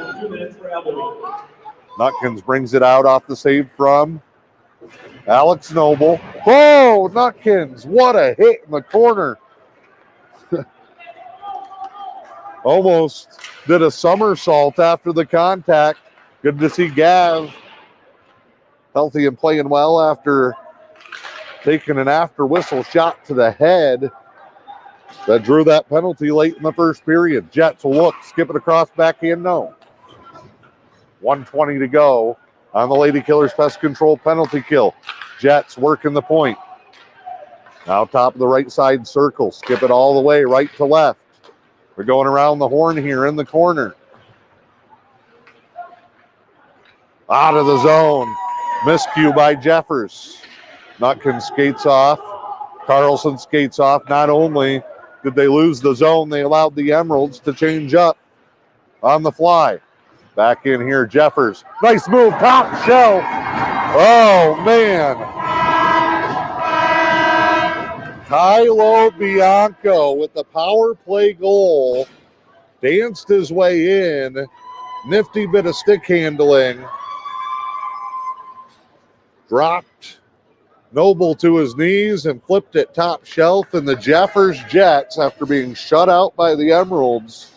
Nutkins brings it out off the save from Alex Noble. Oh, Nutkins, what a hit in the corner. Almost did a somersault after the contact. Good to see Gav healthy and playing well after taking an after whistle shot to the head that drew that penalty late in the first period. Jets will look, skip it across backhand, no. 1:20 to go on the Lady Killers Pest Control penalty kill. Jets working the point. Now top of the right side circle. Skip it all the way right to left. We're going around the horn here in the corner. Out of the zone. Miscue by Jeffers. Nutkins skates off. Carlson skates off. Not only did they lose the zone, they allowed the Emeralds to change up on the fly. Back in here, Jeffers. Nice move, top shelf. Oh, man. Kylo Bianco with the power play goal. Danced his way in. Nifty bit of stick handling. Dropped Noble to his knees and flipped it top shelf. And the Jeffers Jets, after being shut out by the Emeralds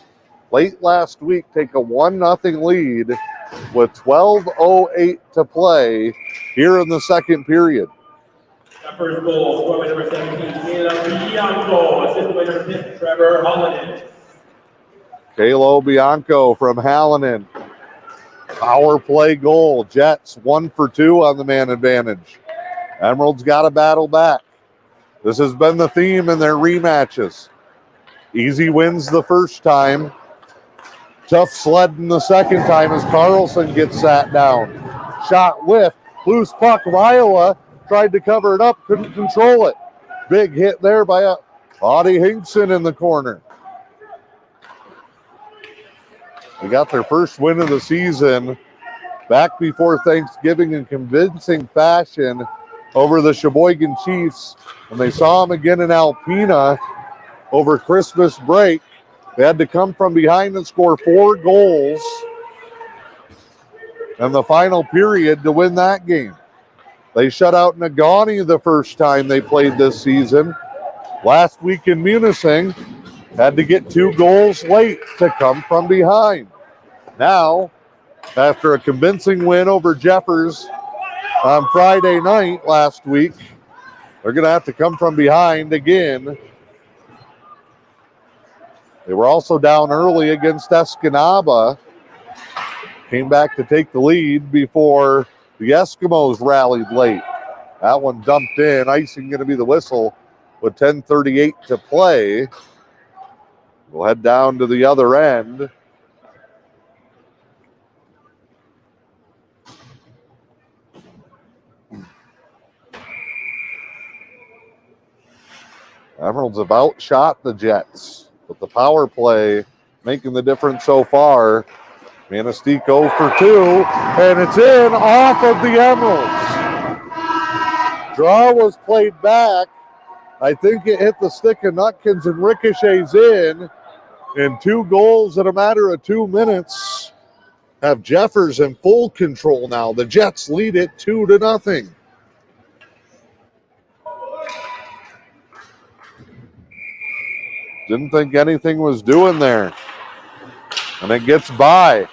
late last week, take a 1-0 lead with 12:08 to play here in the second period. Jeffers goal, scored by number 17, Kayla Bianco, assisted by number 10, Trevor Hallinan. Kaylo Bianco from Hallinan. Power play goal. Jets 1 for 2 on the man advantage. Emeralds got to battle back. This has been the theme in their rematches. Easy wins the first time. Tough sledding the second time as Carlson gets sat down. Shot whiff. Loose puck. Riola tried to cover it up. Couldn't control it. Big hit there by Audie Hinkson in the corner. They got their first win of the season back before Thanksgiving in convincing fashion over the Sheboygan Chiefs. And they saw them again in Alpena over Christmas break. They had to come from behind and score 4 goals in the final period to win that game. They shut out Negaunee the first time they played this season. Last week in Munising, had to get 2 goals late to come from behind. Now, after a convincing win over Jeffers on Friday night last week, they're going to have to come from behind again. They were also down early against Escanaba. Came back to take the lead before the Eskimos rallied late. That one dumped in. Icing going to be the whistle with 10:38 to play. We'll head down to the other end. Emeralds have outshot the Jets, but the power play making the difference so far. Manistique 0 for 2, and it's in off of the Emeralds. Draw was played back. I think it hit the stick of Nutkins and ricochets in. And 2 goals in a matter of 2 minutes have Jeffers in full control now. The Jets lead it 2-0. Didn't think anything was doing there. And it gets by.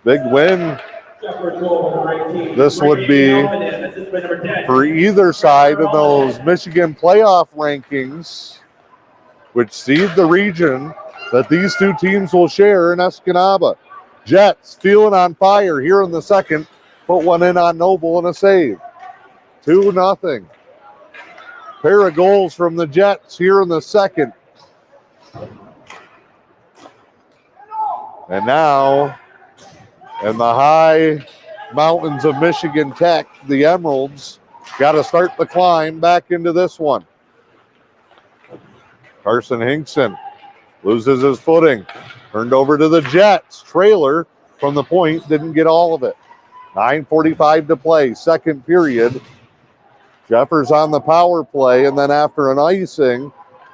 Big win. This would be for either side of those Michigan playoff rankings, which seed the region that these 2 teams will share in Escanaba. Jets feeling on fire here in the second. Put one in on Noble and a save. 2-0. Pair of goals from the Jets here in the second. And now, in the high mountains of Michigan Tech, the Emeralds got to start the climb back into this one. Carson Hinkson loses his footing. Turned over to the Jets. Trailer from the point, didn't get all of it. 9:45 to play, second period. Jeffers on the power play, and then after an icing,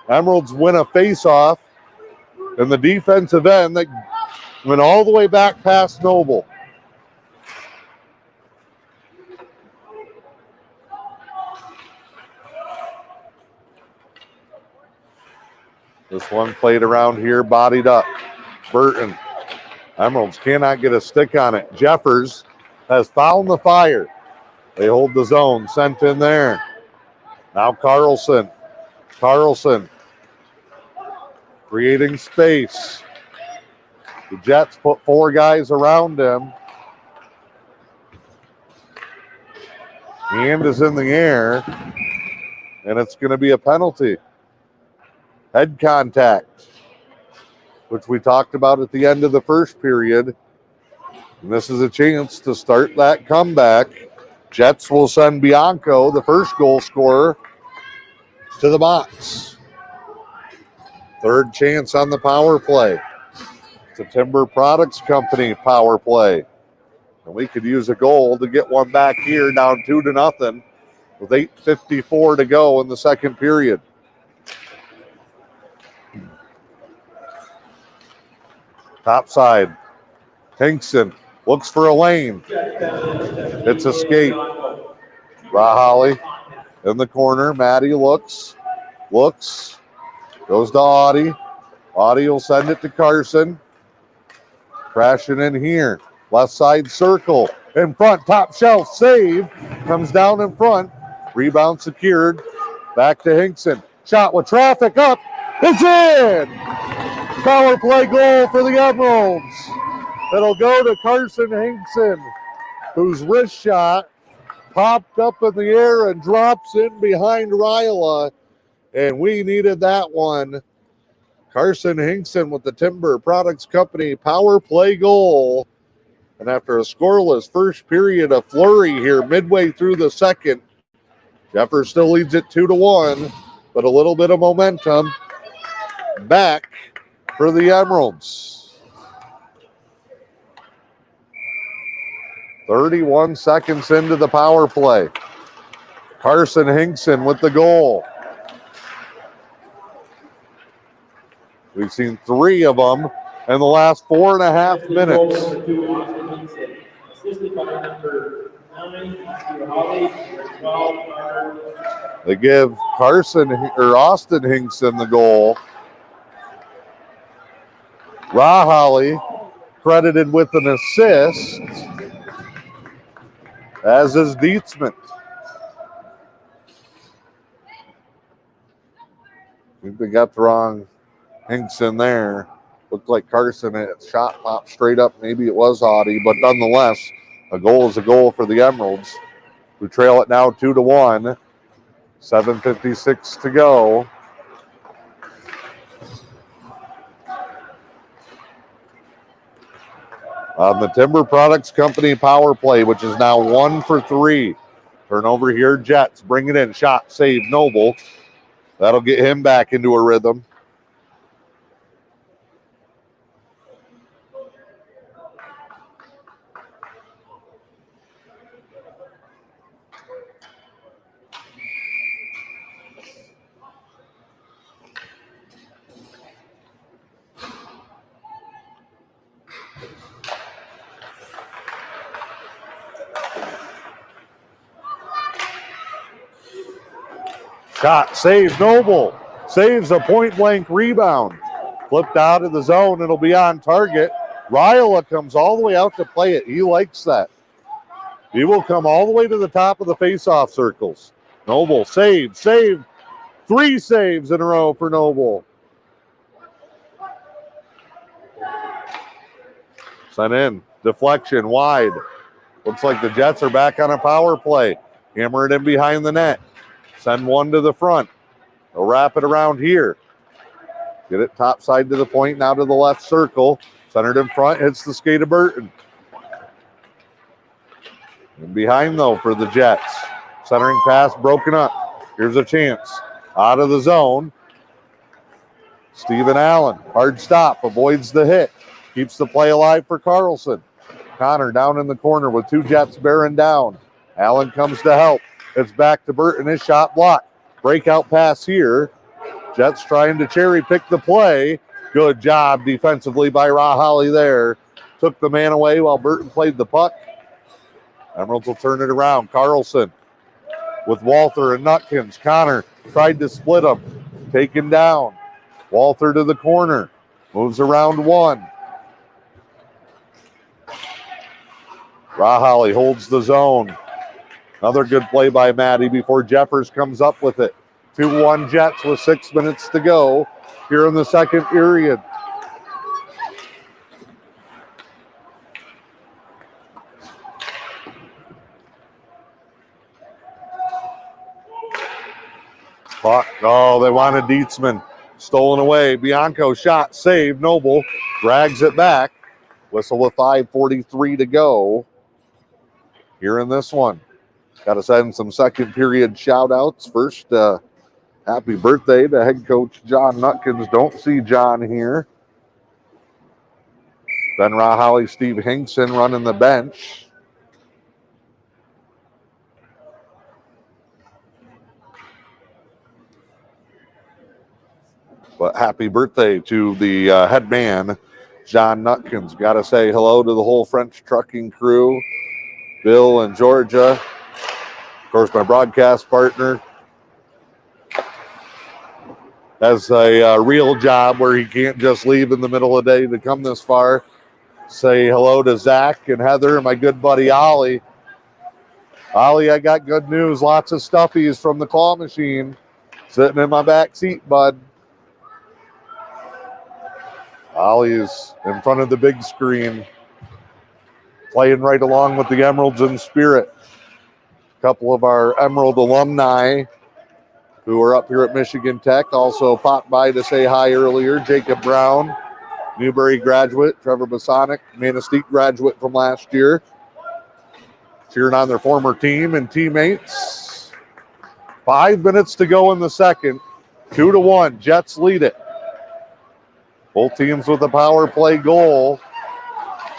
Emeralds win a face-off in the defensive end that went all the way back past Noble. This one played around here, bodied up. Burton. Emeralds cannot get a stick on it. Jeffers has found the fire. They hold the zone, sent in there. Now Carlson. Carlson creating space. The Jets put 4 guys around him. Hand is in the air, and it's going to be a penalty. Head contact, which we talked about at the end of the first period. And this is a chance to start that comeback. Jets will send Bianco, the first goal scorer, to the box. Third chance on the power play. It's a Timber Products Company power play. And we could use a goal to get one back here, down 2-0 with 8:54 to go in the second period. Top side. Hinkson looks for a lane. It's escape. Rahali in the corner. Maddie looks, goes to Audie. Audie will send it to Carson. Crashing in here. Left side circle. In front, top shelf, save. Comes down in front. Rebound secured. Back to Hinkson. Shot with traffic up. It's in! Power play goal for the Emeralds. It'll go to Carson Hinkson, whose wrist shot popped up in the air and drops in behind Ryla. And we needed that one. Carson Hinkson with the Timber Products Company power play goal. And after a scoreless first period, a flurry here midway through the second. Jeffers still leads it 2-1, but a little bit of momentum back for the Emeralds. 31 seconds into the power play. Carson Hinkson with the goal. We've seen 3 of them in the last 4.5 minutes. They give Austin Hinkson the goal. Rahali credited with an assist, as is Dietzman. I think they got the wrong Hinkson there. Looked like Carson had shot popped straight up. Maybe it was Audie, but nonetheless, a goal is a goal for the Emeralds, who trail it now 2-1. 7:56 to go. On the Timber Products Company power play, which is now 1 for 3. Turnover here, Jets bring it in. Shot, save, Noble. That'll get him back into a rhythm. Shot, save, Noble. Saves a point-blank rebound. Flipped out of the zone. It'll be on target. Ryla comes all the way out to play it. He likes that. He will come all the way to the top of the face-off circles. Noble, save. 3 saves in a row for Noble. Sent in. Deflection wide. Looks like the Jets are back on a power play. Hammer it in behind the net. Send one to the front. They'll wrap it around here. Get it top side to the point, now to the left circle. Centered in front, hits the skate of Burton. And behind, though, for the Jets. Centering pass broken up. Here's a chance. Out of the zone. Stephen Allen, hard stop, avoids the hit. Keeps the play alive for Carlson. Connor down in the corner with 2 Jets bearing down. Allen comes to help. It's back to Burton. His shot blocked. Breakout pass here. Jets trying to cherry pick the play. Good job defensively by Rahali there. Took the man away while Burton played the puck. Emeralds will turn it around. Carlson with Walther and Nutkins. Connor tried to split them. Taken down. Walther to the corner. Moves around 1. Rahali holds the zone. Another good play by Maddie before Jeffers comes up with it. 2-1 Jets with 6 minutes to go here in the second period. Puck. Oh, they wanted Dietzman. Stolen away. Bianco shot. Save. Noble drags it back. Whistle with 5:43 to go here in this one. Got to send some second period shout outs. First, happy birthday to head coach John Nutkins. Don't see John here. Ben Rahali, Steve Hinkson running the bench. But happy birthday to the head man, John Nutkins. Got to say hello to the whole French trucking crew, Bill and Georgia. Of course, my broadcast partner has a real job where he can't just leave in the middle of the day to come this far. Say hello to Zach and Heather and my good buddy Ollie. Ollie, I got good news. Lots of stuffies from the claw machine sitting in my back seat, bud. Ollie is in front of the big screen, playing right along with the Emeralds in spirit. A couple of our Emerald alumni who are up here at Michigan Tech also popped by to say hi earlier. Jacob Brown, Newberry graduate. Trevor Basonic, Manistique graduate from last year. Cheering on their former team and teammates. 5 minutes to go in the second. 2-1. Jets lead it. Both teams with a power play goal.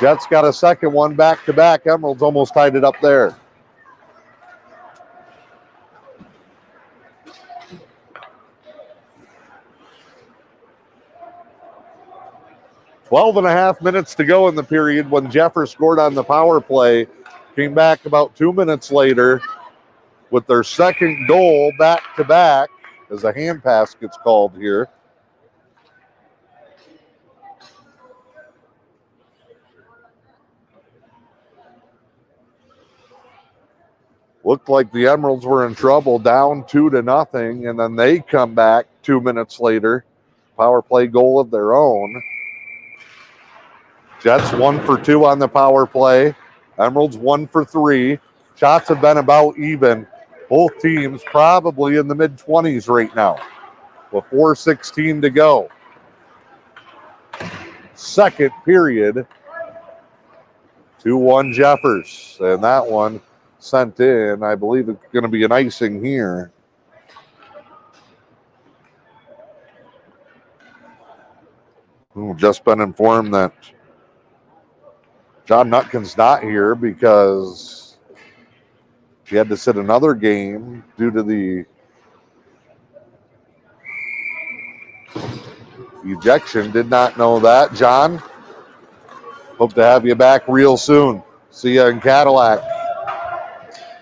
Jets got a second one back-to-back. Emeralds almost tied it up there. Twelve and a half minutes to go in the period when Jeffers scored on the power play. Came back about 2 minutes later with their second goal back-to-back as a hand pass gets called here. Looked like the Emeralds were in trouble, down 2-0, and then they come back 2 minutes later. Power play goal of their own. Jets 1 for 2 on the power play. Emeralds 1 for 3. Shots have been about even. Both teams probably in the mid-20s right now with 4:16 to go. Second period. 2-1 Jeffers, and that one sent in. I believe it's going to be an icing here. We've just been informed that John Nutkin's not here because he had to sit another game due to the ejection. Did not know that. John, hope to have you back real soon. See you in Cadillac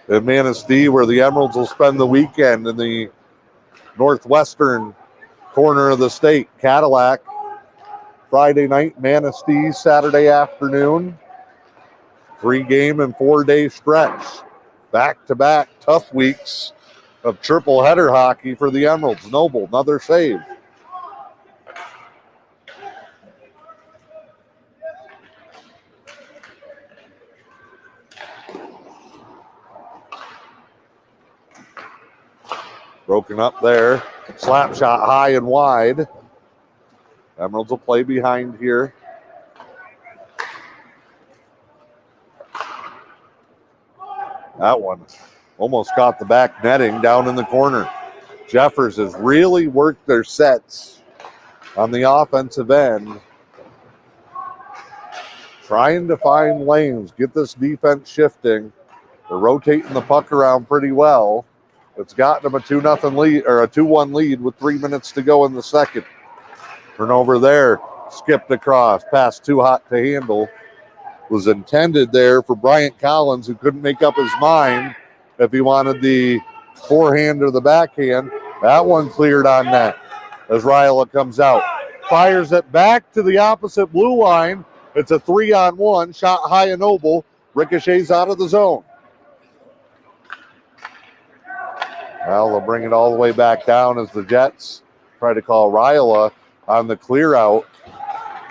in Manistee, where the Emeralds will spend the weekend in the northwestern corner of the state. Cadillac, Friday night, Manistee, Saturday afternoon. 3-game and 4-day stretch. Back-to-back tough weeks of triple header hockey for the Emeralds. Noble, another save. Broken up there. Slap shot high and wide. Emeralds will play behind here. That one almost caught the back netting down in the corner. Jeffers has really worked their sets on the offensive end. trying to find lanes, get this defense shifting. They're rotating the puck around pretty well. It's gotten them a 2-0 lead, or a 2-1 lead with 3 minutes to go in the second. Turnover there, skipped across, pass too hot to handle. Was intended there for Bryant Collins, who couldn't make up his mind if he wanted the forehand or the backhand. That one cleared on net as Ryla comes out. Fires it back to the opposite blue line. It's a 3-on-1, shot high and noble, ricochets out of the zone. Well, they'll bring it all the way back down as the Jets try to call Ryla on the clear out.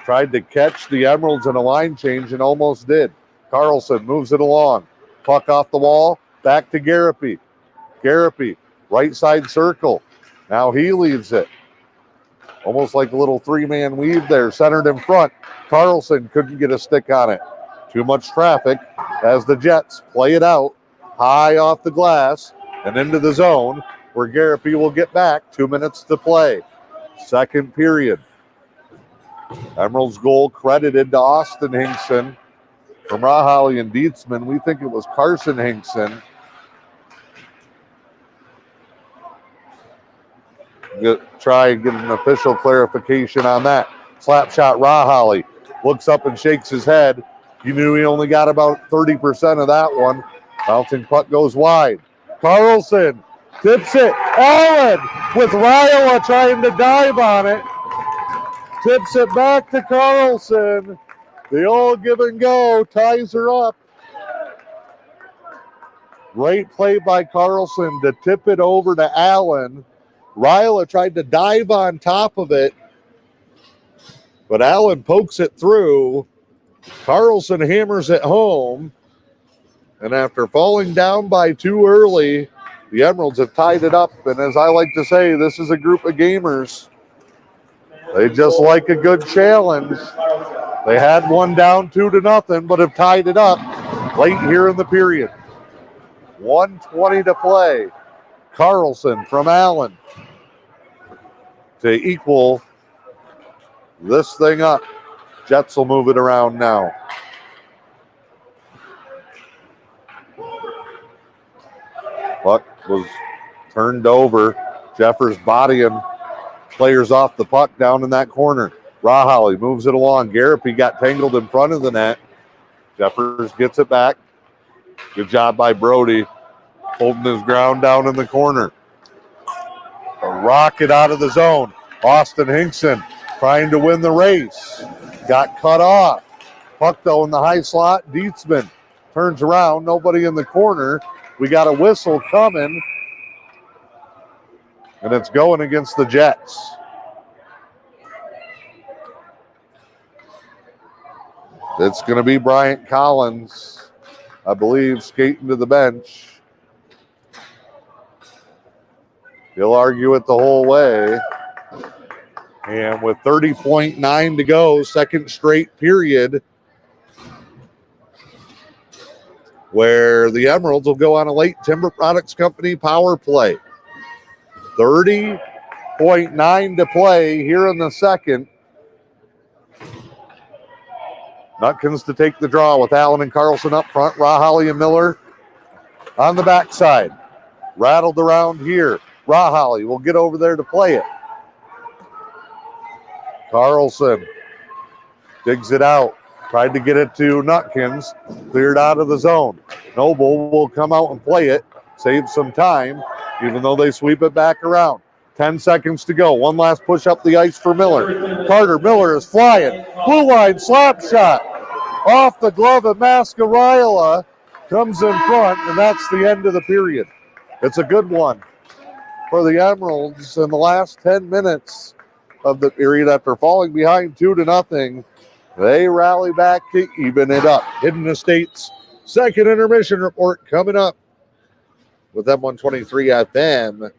Tried to catch the Emeralds in a line change and almost did. Carlson moves it along. Puck off the wall, back to Garapy. Garapy, right side circle. Now he leaves it. Almost like a little three-man weave there, centered in front. Carlson couldn't get a stick on it. Too much traffic as the Jets play it out high off the glass and into the zone where Garapy will get back. 2 minutes to play. Second period. Emerald's goal credited to Austin Hinkson from Rahali and Dietzman. We think it was Carson Hinkson. Try and get an official clarification on that. Slap shot Rahali. Looks up and shakes his head. You knew he only got about 30% of that one. Bouncing puck goes wide. Carlson tips it. Allen with Ryla trying to dive on it. Tips it back to Carlson. The old give and go ties her up. Great play by Carlson to tip it over to Allen. Ryla tried to dive on top of it, but Allen pokes it through. Carlson hammers it home. And after falling down by too early, the Emeralds have tied it up. And as I like to say, this is a group of gamers. They just like a good challenge. They had one down 2-0, but have tied it up late here in the period. 1:20 to play. Carlson from Allen to equal this thing up. Jets will move it around now. Puck was turned over. Jeffers bodying players off the puck down in that corner. Rahali moves it along. Garapy got tangled in front of the net. Jeffers gets it back. Good job by Brody holding his ground down in the corner. A rocket out of the zone. Austin Hinkson trying to win the race. Got cut off. Puck though in the high slot. Dietzman turns around. Nobody in the corner. We got a whistle coming. And it's going against the Jets. It's going to be Bryant Collins, I believe, skating to the bench. He'll argue it the whole way. And with 30.9 to go, second straight period, where the Emeralds will go on a late Timber Products Company power play. 30.9 to play here in the second. Nutkins to take the draw with Allen and Carlson up front. Rahali and Miller on the backside. Rattled around here. Rahali will get over there to play it. Carlson digs it out. Tried to get it to Nutkins. Cleared out of the zone. Noble will come out and play it. Save some time, even though they sweep it back around. 10 seconds to go. One last push up the ice for Miller. Carter Miller is flying. Blue line slap shot. Off the glove of Mascarilla. Comes in front, and that's the end of the period. It's a good one for the Emeralds in the last 10 minutes of the period after falling behind 2-0. They rally back to even it up. Hidden Estates second intermission report coming up with M123 FM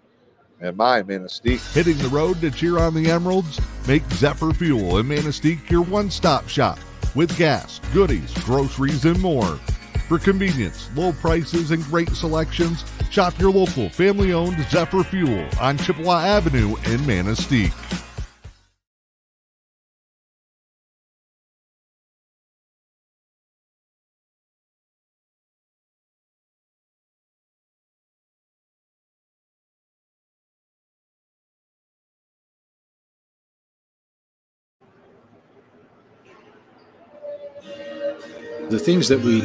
and my Manistique. Hitting the road to cheer on the Emeralds? Make Zephyr Fuel in Manistique your one-stop shop with gas, goodies, groceries, and more. For convenience, low prices, and great selections, shop your local family-owned Zephyr Fuel on Chippewa Avenue in Manistique. The things that we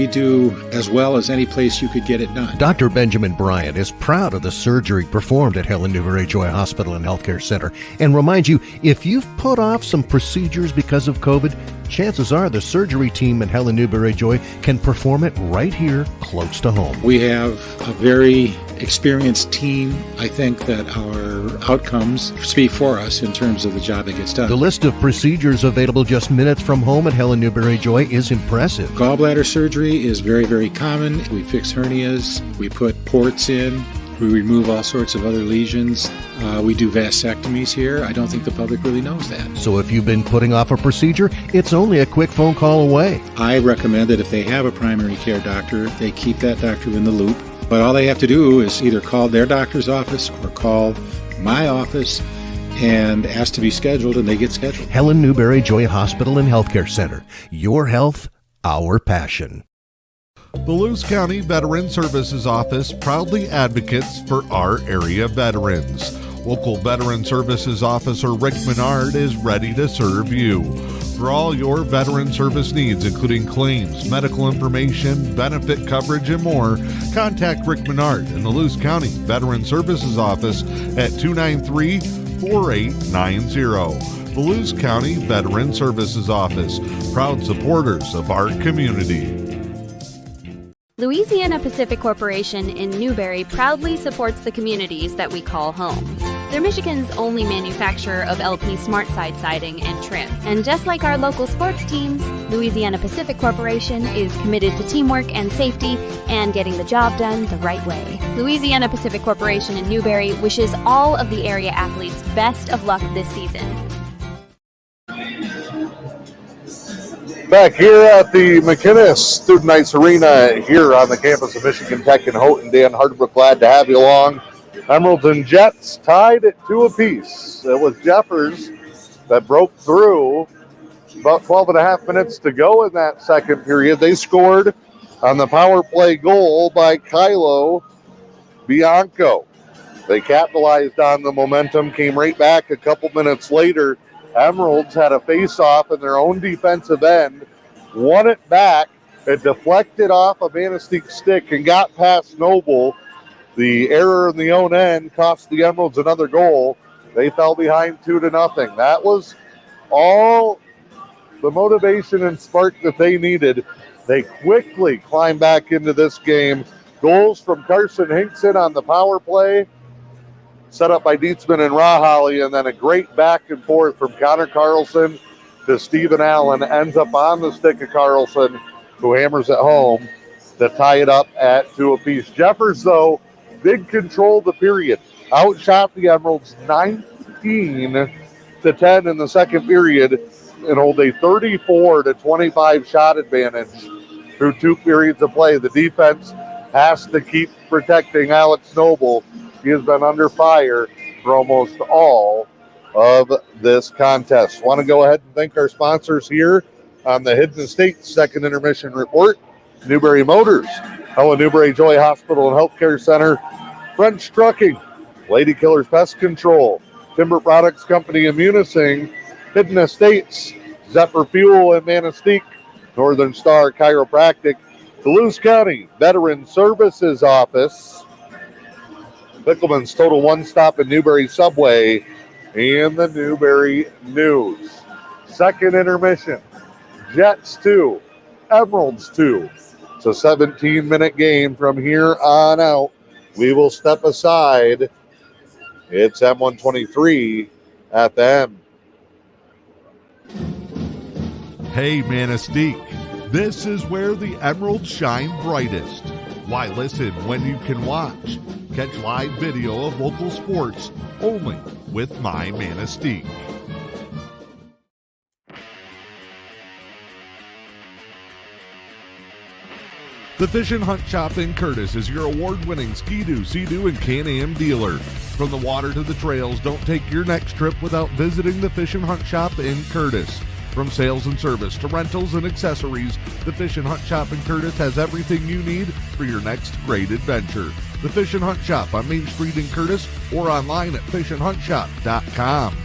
do as well as any place you could get it done. Dr. Benjamin Bryant is proud of the surgery performed at Helen Newberry Joy Hospital and Healthcare Center and reminds you, if you've put off some procedures because of COVID, chances are the surgery team at Helen Newberry Joy can perform it right here close to home. We have a very experienced team. I think that our outcomes speak for us in terms of the job that gets done. The list of procedures available just minutes from home at Helen Newberry Joy is impressive. Gallbladder surgery is very, very common. We fix hernias, we put ports in, we remove all sorts of other lesions. We do vasectomies here. I don't think the public really knows that. So if you've been putting off a procedure, it's only a quick phone call away. I recommend that if they have a primary care doctor, they keep that doctor in the loop. But all they have to do is either call their doctor's office or call my office and ask to be scheduled, and they get scheduled. Helen Newberry Joy Hospital and Healthcare Center. Your health, our passion. The Lewis County Veteran Services Office proudly advocates for our area veterans. Local Veteran Services Officer Rick Menard is ready to serve you. For all your veteran service needs, including claims, medical information, benefit coverage, and more, contact Rick Menard in the Lewis County Veteran Services Office at 293-4890. The Lewis County Veteran Services Office, proud supporters of our community. Louisiana Pacific Corporation in Newberry proudly supports the communities that we call home. They're Michigan's only manufacturer of LP SmartSide siding and trim. And just like our local sports teams, Louisiana Pacific Corporation is committed to teamwork and safety and getting the job done the right way. Louisiana Pacific Corporation in Newberry wishes all of the area athletes best of luck this season. Back here at the McInnes Student Ice Arena here on the campus of Michigan Tech in Houghton. Dan Hardbrook, glad to have you along. Emeralds and Jets tied at 2 apiece. It was Jeffers that broke through. About 12 and a half minutes to go in that second period. They scored on the power play goal by Kylo Bianco. They capitalized on the momentum, came right back a couple minutes later. Emeralds had a face-off in their own defensive end, won it back. It deflected off a Manistique stick and got past Noble. The error in the own end cost the Emeralds another goal. They fell behind 2-0. That was all the motivation and spark that they needed. They quickly climbed back into this game. Goals from Carson Hinkson on the power play, set up by Dietzman and Raholly, and then a great back and forth from Connor Carlson to Stephen Allen. Ends up on the stick of Carlson, who hammers it home to tie it up at 2 apiece. Jeffers, though, did control the period. Outshot the Emeralds 19-10 in the second period and hold a 34-25 shot advantage through 2 periods of play. The defense has to keep protecting Alex Noble. He has been under fire for almost all of this contest. Want to go ahead and thank our sponsors here on the Hidden Estates Second Intermission Report. Newberry Motors, Helen Newberry Joy Hospital and Healthcare Center, French Trucking, Lady Killers Pest Control, Timber Products Company of Munising, Hidden Estates, Zephyr Fuel and Manistique, Northern Star Chiropractic, Lewis County Veteran Services Office, Bickelman's Total One Stop in Newberry Subway, and the Newberry News. Second intermission, Jets 2, Emeralds 2. It's a 17-minute game from here on out. We will step aside. It's M123 FM. Hey, Manistique, this is where the Emeralds shine brightest. Why listen when you can watch? Catch live video of local sports only with My Manistique. The Fish and Hunt Shop in Curtis is your award-winning Ski-Doo, Sea-Doo, and Can-Am dealer. From the water to the trails, don't take your next trip without visiting the Fish and Hunt Shop in Curtis. From sales and service to rentals and accessories, the Fish and Hunt Shop in Curtis has everything you need for your next great adventure. The Fish and Hunt Shop on Main Street in Curtis or online at fishandhuntshop.com.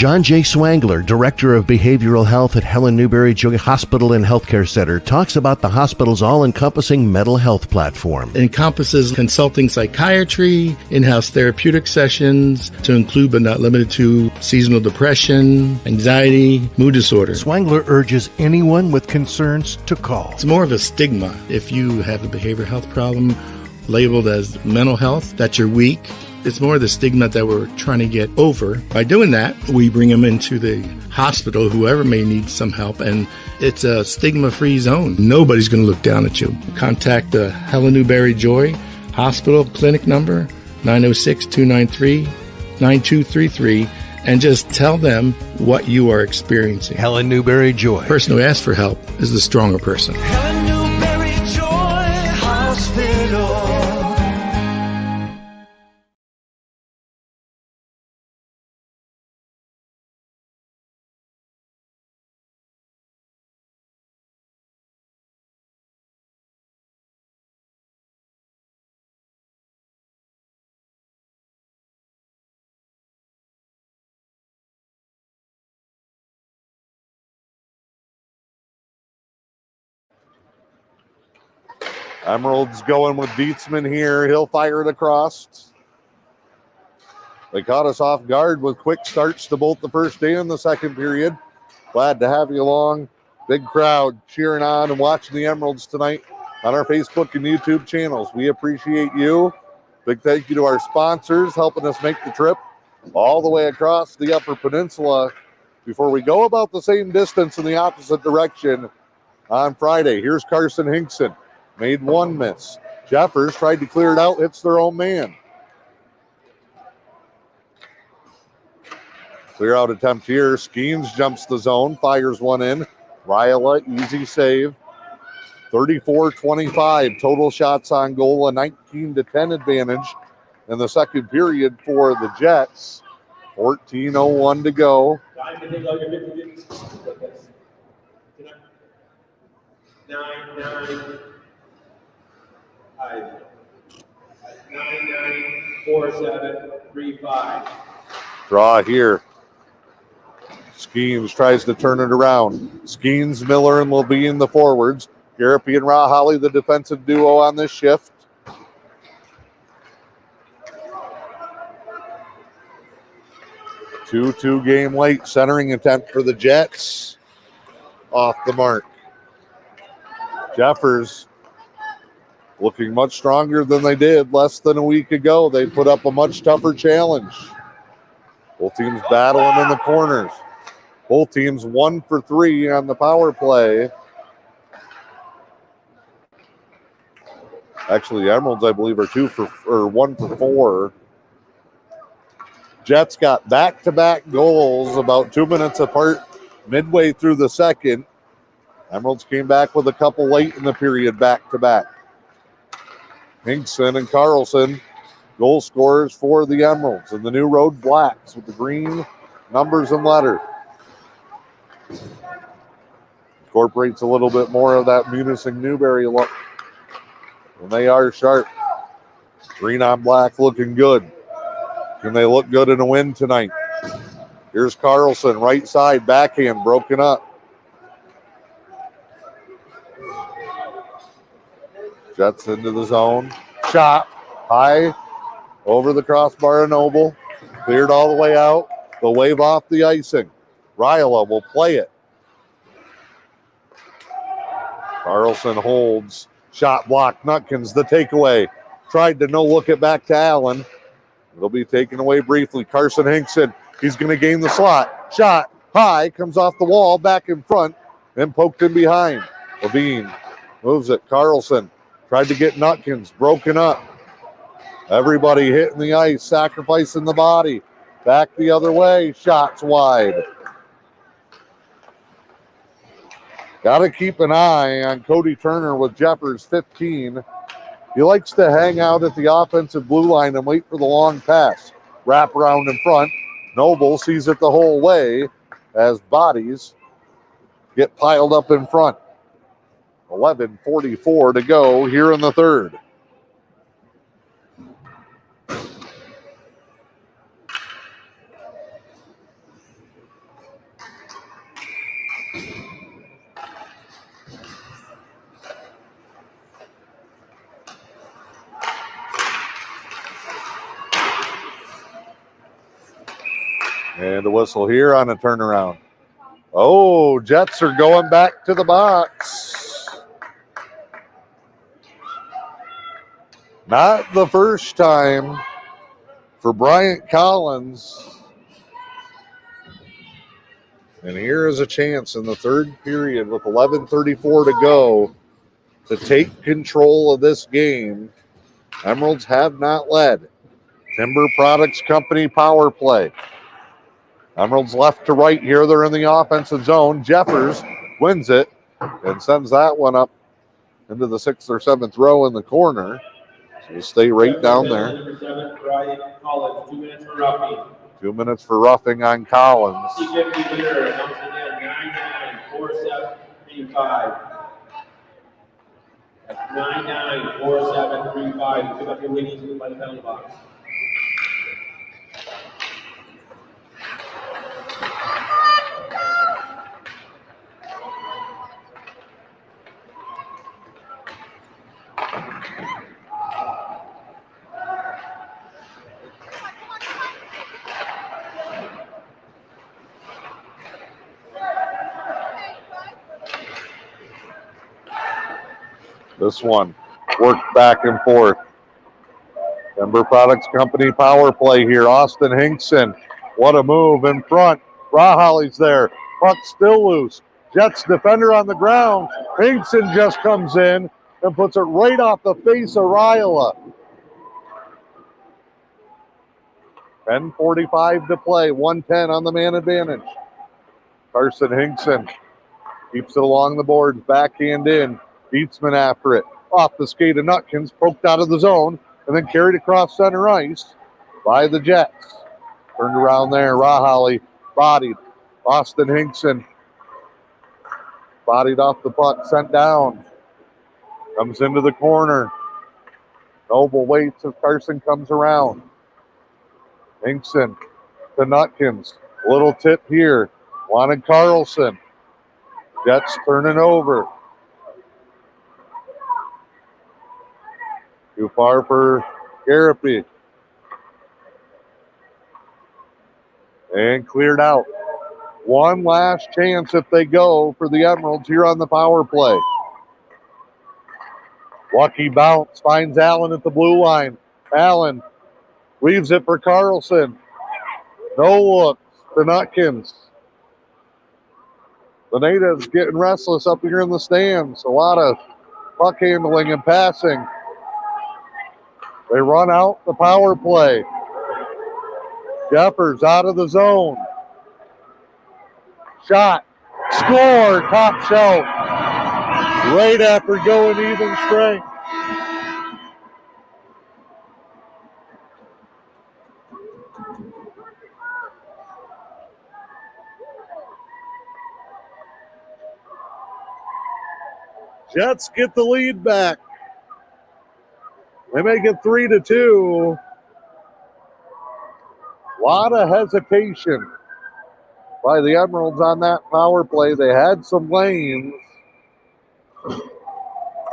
John J. Swangler, Director of Behavioral Health at Helen Newberry Hospital and Healthcare Center, talks about the hospital's all-encompassing mental health platform. It encompasses consulting psychiatry, in-house therapeutic sessions, to include but not limited to seasonal depression, anxiety, mood disorder. Swangler urges anyone with concerns to call. It's more of a stigma. If you have a behavioral health problem labeled as mental health, that you're weak, it's more the stigma that we're trying to get over. By doing that, we bring them into the hospital, whoever may need some help, and it's a stigma-free zone. Nobody's going to look down at you. Contact the Helen Newberry Joy Hospital clinic number, 906-293-9233, and just tell them what you are experiencing. Helen Newberry Joy. The person who asks for help is the stronger person. Helen Newberry Joy Hospital. Emerald's going with Dietzman here. He'll fire it across. They caught us off guard with quick starts to both the first and the second period. Glad to have you along. Big crowd cheering on and watching the Emeralds tonight on our Facebook and YouTube channels. We appreciate you. Big thank you to our sponsors helping us make the trip all the way across the Upper Peninsula before we go about the same distance in the opposite direction on Friday. Here's Carson Hinkson. Made one miss. Jeffers tried to clear it out, hits their own man. Clear out attempt here. Skeens jumps the zone, fires one in. Ryla, easy save. 34-25 total shots on goal, a 19-10 advantage in the second period for the Jets. 14:01 to go. 9-9-4-7-3-5. Draw here. Skeens tries to turn it around. Skeens, Miller, and Levine the forwards. Garapi and Rahali the defensive duo on this shift. Two game late centering attempt for the Jets. Off the mark. Jeffers looking much stronger than they did less than a week ago. They put up a much tougher challenge. Both teams battling in the corners. Both teams 1 for 3 on the power play. Actually, the Emeralds, I believe, are 1 for 4. Jets got back-to-back goals about 2 minutes apart midway through the second. Emeralds came back with a couple late in the period back-to-back. Hinkson and Carlson, goal scorers for the Emeralds, and the new road blacks with the green numbers and letters. Incorporates a little bit more of that Munising Newberry look. And they are sharp. Green on black looking good. Can they look good in a win tonight? Here's Carlson, right side, backhand, broken up. Jets into the zone. Shot high over the crossbar of Noble. Cleared all the way out. They'll wave off the icing. Ryla will play it. Carlson holds. Shot blocked. Nutkins the takeaway. Tried to no look it back to Allen. It'll be taken away briefly. Carson Hinkson. He's going to gain the slot. Shot high. Comes off the wall. Back in front. Then poked in behind. Levine moves it. Carlson. Tried to get Nutkins, broken up. Everybody hitting the ice, sacrificing the body. Back the other way, shots wide. Got to keep an eye on Cody Turner with Jeffers 15. He likes to hang out at the offensive blue line and wait for the long pass. Wrap around in front. Noble sees it the whole way as bodies get piled up in front. 11:44 to go here in the third. And a whistle here on a turnaround. Oh, Jets are going back to the box. Not the first time for Bryant Collins. And here is a chance in the third period with 11:34 to go to take control of this game. Emeralds have not led. Timber Products Company power play. Emeralds left to right here. They're in the offensive zone. Jeffers wins it and sends that one up into the 6th or 7th row in the corner. So we'll stay right down there. Number 7, Brian Collins, 2 minutes for roughing. 2 minutes for roughing on Collins. C50 leader comes in at 9-9-4-7-3-5. That's 9-9-4-7-3-5. Pick up your winnings by the penalty box. This one worked back and forth. Timber Products Company power play here. Austin Hinkson. What a move in front. Raholly's there. Puck still loose. Jets defender on the ground. Hinkson just comes in and puts it right off the face of Ryla. 10:45 to play. 1:10 on the man advantage. Carson Hinkson keeps it along the boards. Backhand in. Beatsman after it. Off the skate of Nutkins. Poked out of the zone. And then carried across center ice by the Jets. Turned around there. Raholly bodied. Austin Hinkson bodied off the puck. Sent down. Comes into the corner. Noble waits as Carson comes around. Hinkson to Nutkins. Little tip here. Wanted Carlson. Jets turning over. Too far for Garapi. And cleared out. One last chance if they go for the Emeralds here on the power play. Lucky bounce finds Allen at the blue line. Allen leaves it for Carlson. No looks to Nutkins. The natives getting restless up here in the stands. A lot of puck handling and passing. They run out the power play. Jeffers out of the zone. Shot. Score. Top shelf. Right after going even strength. Jets get the lead back. They make it 3-2. A lot of hesitation by the Emeralds on that power play. They had some lanes.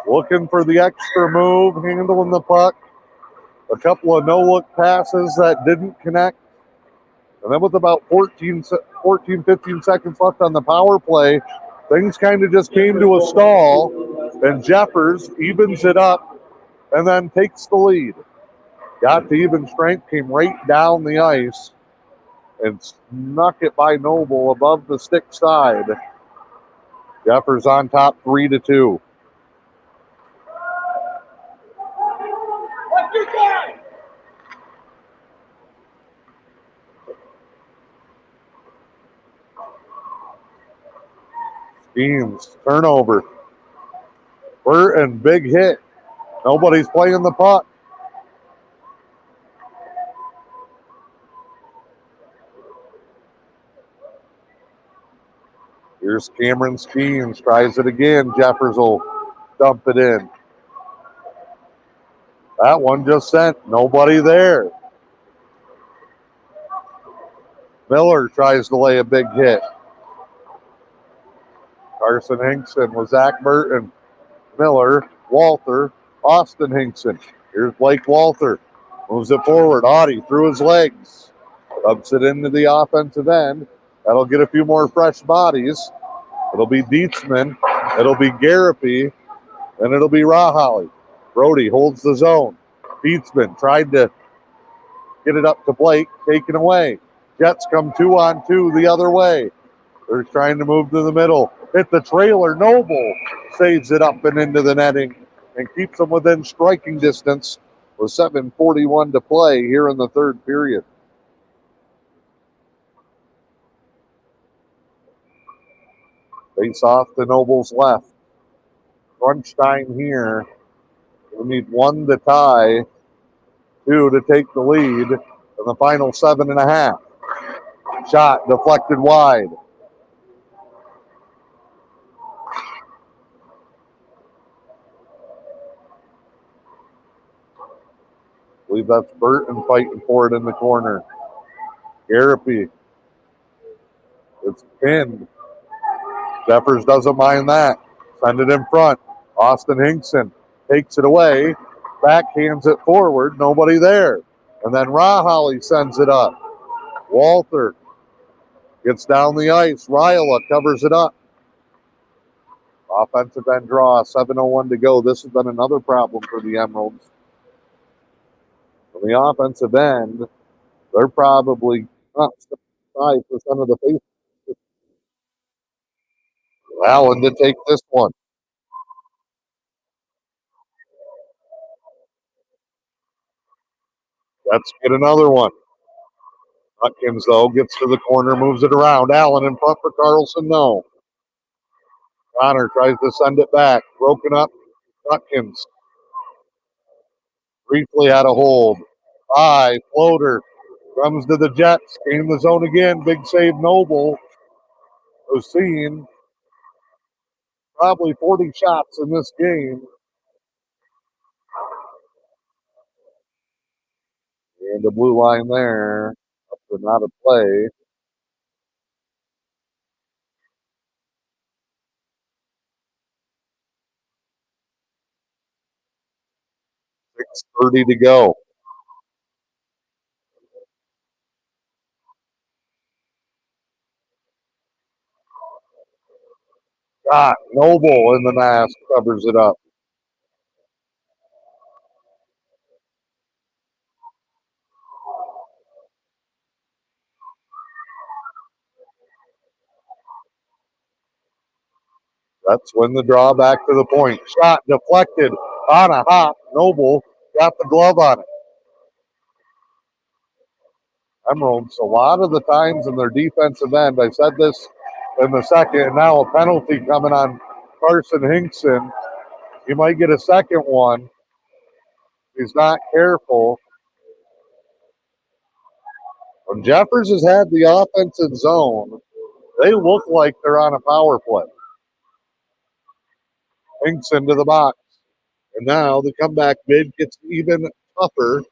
Looking for the extra move, handling the puck. A couple of no-look passes that didn't connect. And then with about 14, 15 seconds left on the power play, things kind of just came to a stall. And Jeffers evens it up and then takes the lead. Got the even strength, came right down the ice and snuck it by Noble above the stick side. Jeffers on top 3-2. Schemes, turnover. Burton, big hit. Nobody's playing the puck. Here's Cameron Schemes, tries it again. Jeffers will dump it in. That one just sent, nobody there. Miller tries to lay a big hit. Carson Hinkson with Zach Burton. Miller, Walter, Austin Hinkson. Here's Blake Walter. Moves it forward. Audie through his legs. Ups it into the offensive end. That'll get a few more fresh bodies. It'll be Dietzman. It'll be Garapi. And it'll be Raholly. Brody holds the zone. Dietzman tried to get it up to Blake. Taken away. Jets come 2-on-2 the other way. They're trying to move to the middle. Hit the trailer. Noble saves it up and into the netting and keeps them within striking distance with 7:41 to play here in the third period. Face off to Noble's left. Crunch time here. We need 1 to tie, 2 to take the lead in the final 7.5. Shot deflected wide. I believe that's Burton fighting for it in the corner. Garapi. It's pinned. Jeffers doesn't mind that. Send it in front. Austin Hinkson takes it away. Backhands it forward. Nobody there. And then Raholly sends it up. Walter gets down the ice. Ryla covers it up. Offensive end draw. 7:01 to go. This has been another problem for the Emeralds. On the offensive end, they're probably not 75% of the face. Allen to take this one. Let's get another one. Hutkins, though, gets to the corner, moves it around. Allen in front for Carlson, no. Connor tries to send it back. Broken up. Hutkins briefly had a hold. High floater comes to the Jets. Gain the zone again. Big save, Noble. Was seen probably 40 shots in this game. And the blue line there. Up to not a play. .30 to go. Got Noble in the mask, covers it up. That's when the draw back to the point. Shot deflected on a hop. Noble got the glove on it. Emeralds, a lot of the times in their defensive end, I said this in the second, and now a penalty coming on Carson Hinkson. He might get a second one. He's not careful. When Jeffers has had the offensive zone, they look like they're on a power play. Hinkson to the box. And now the comeback bid gets even tougher.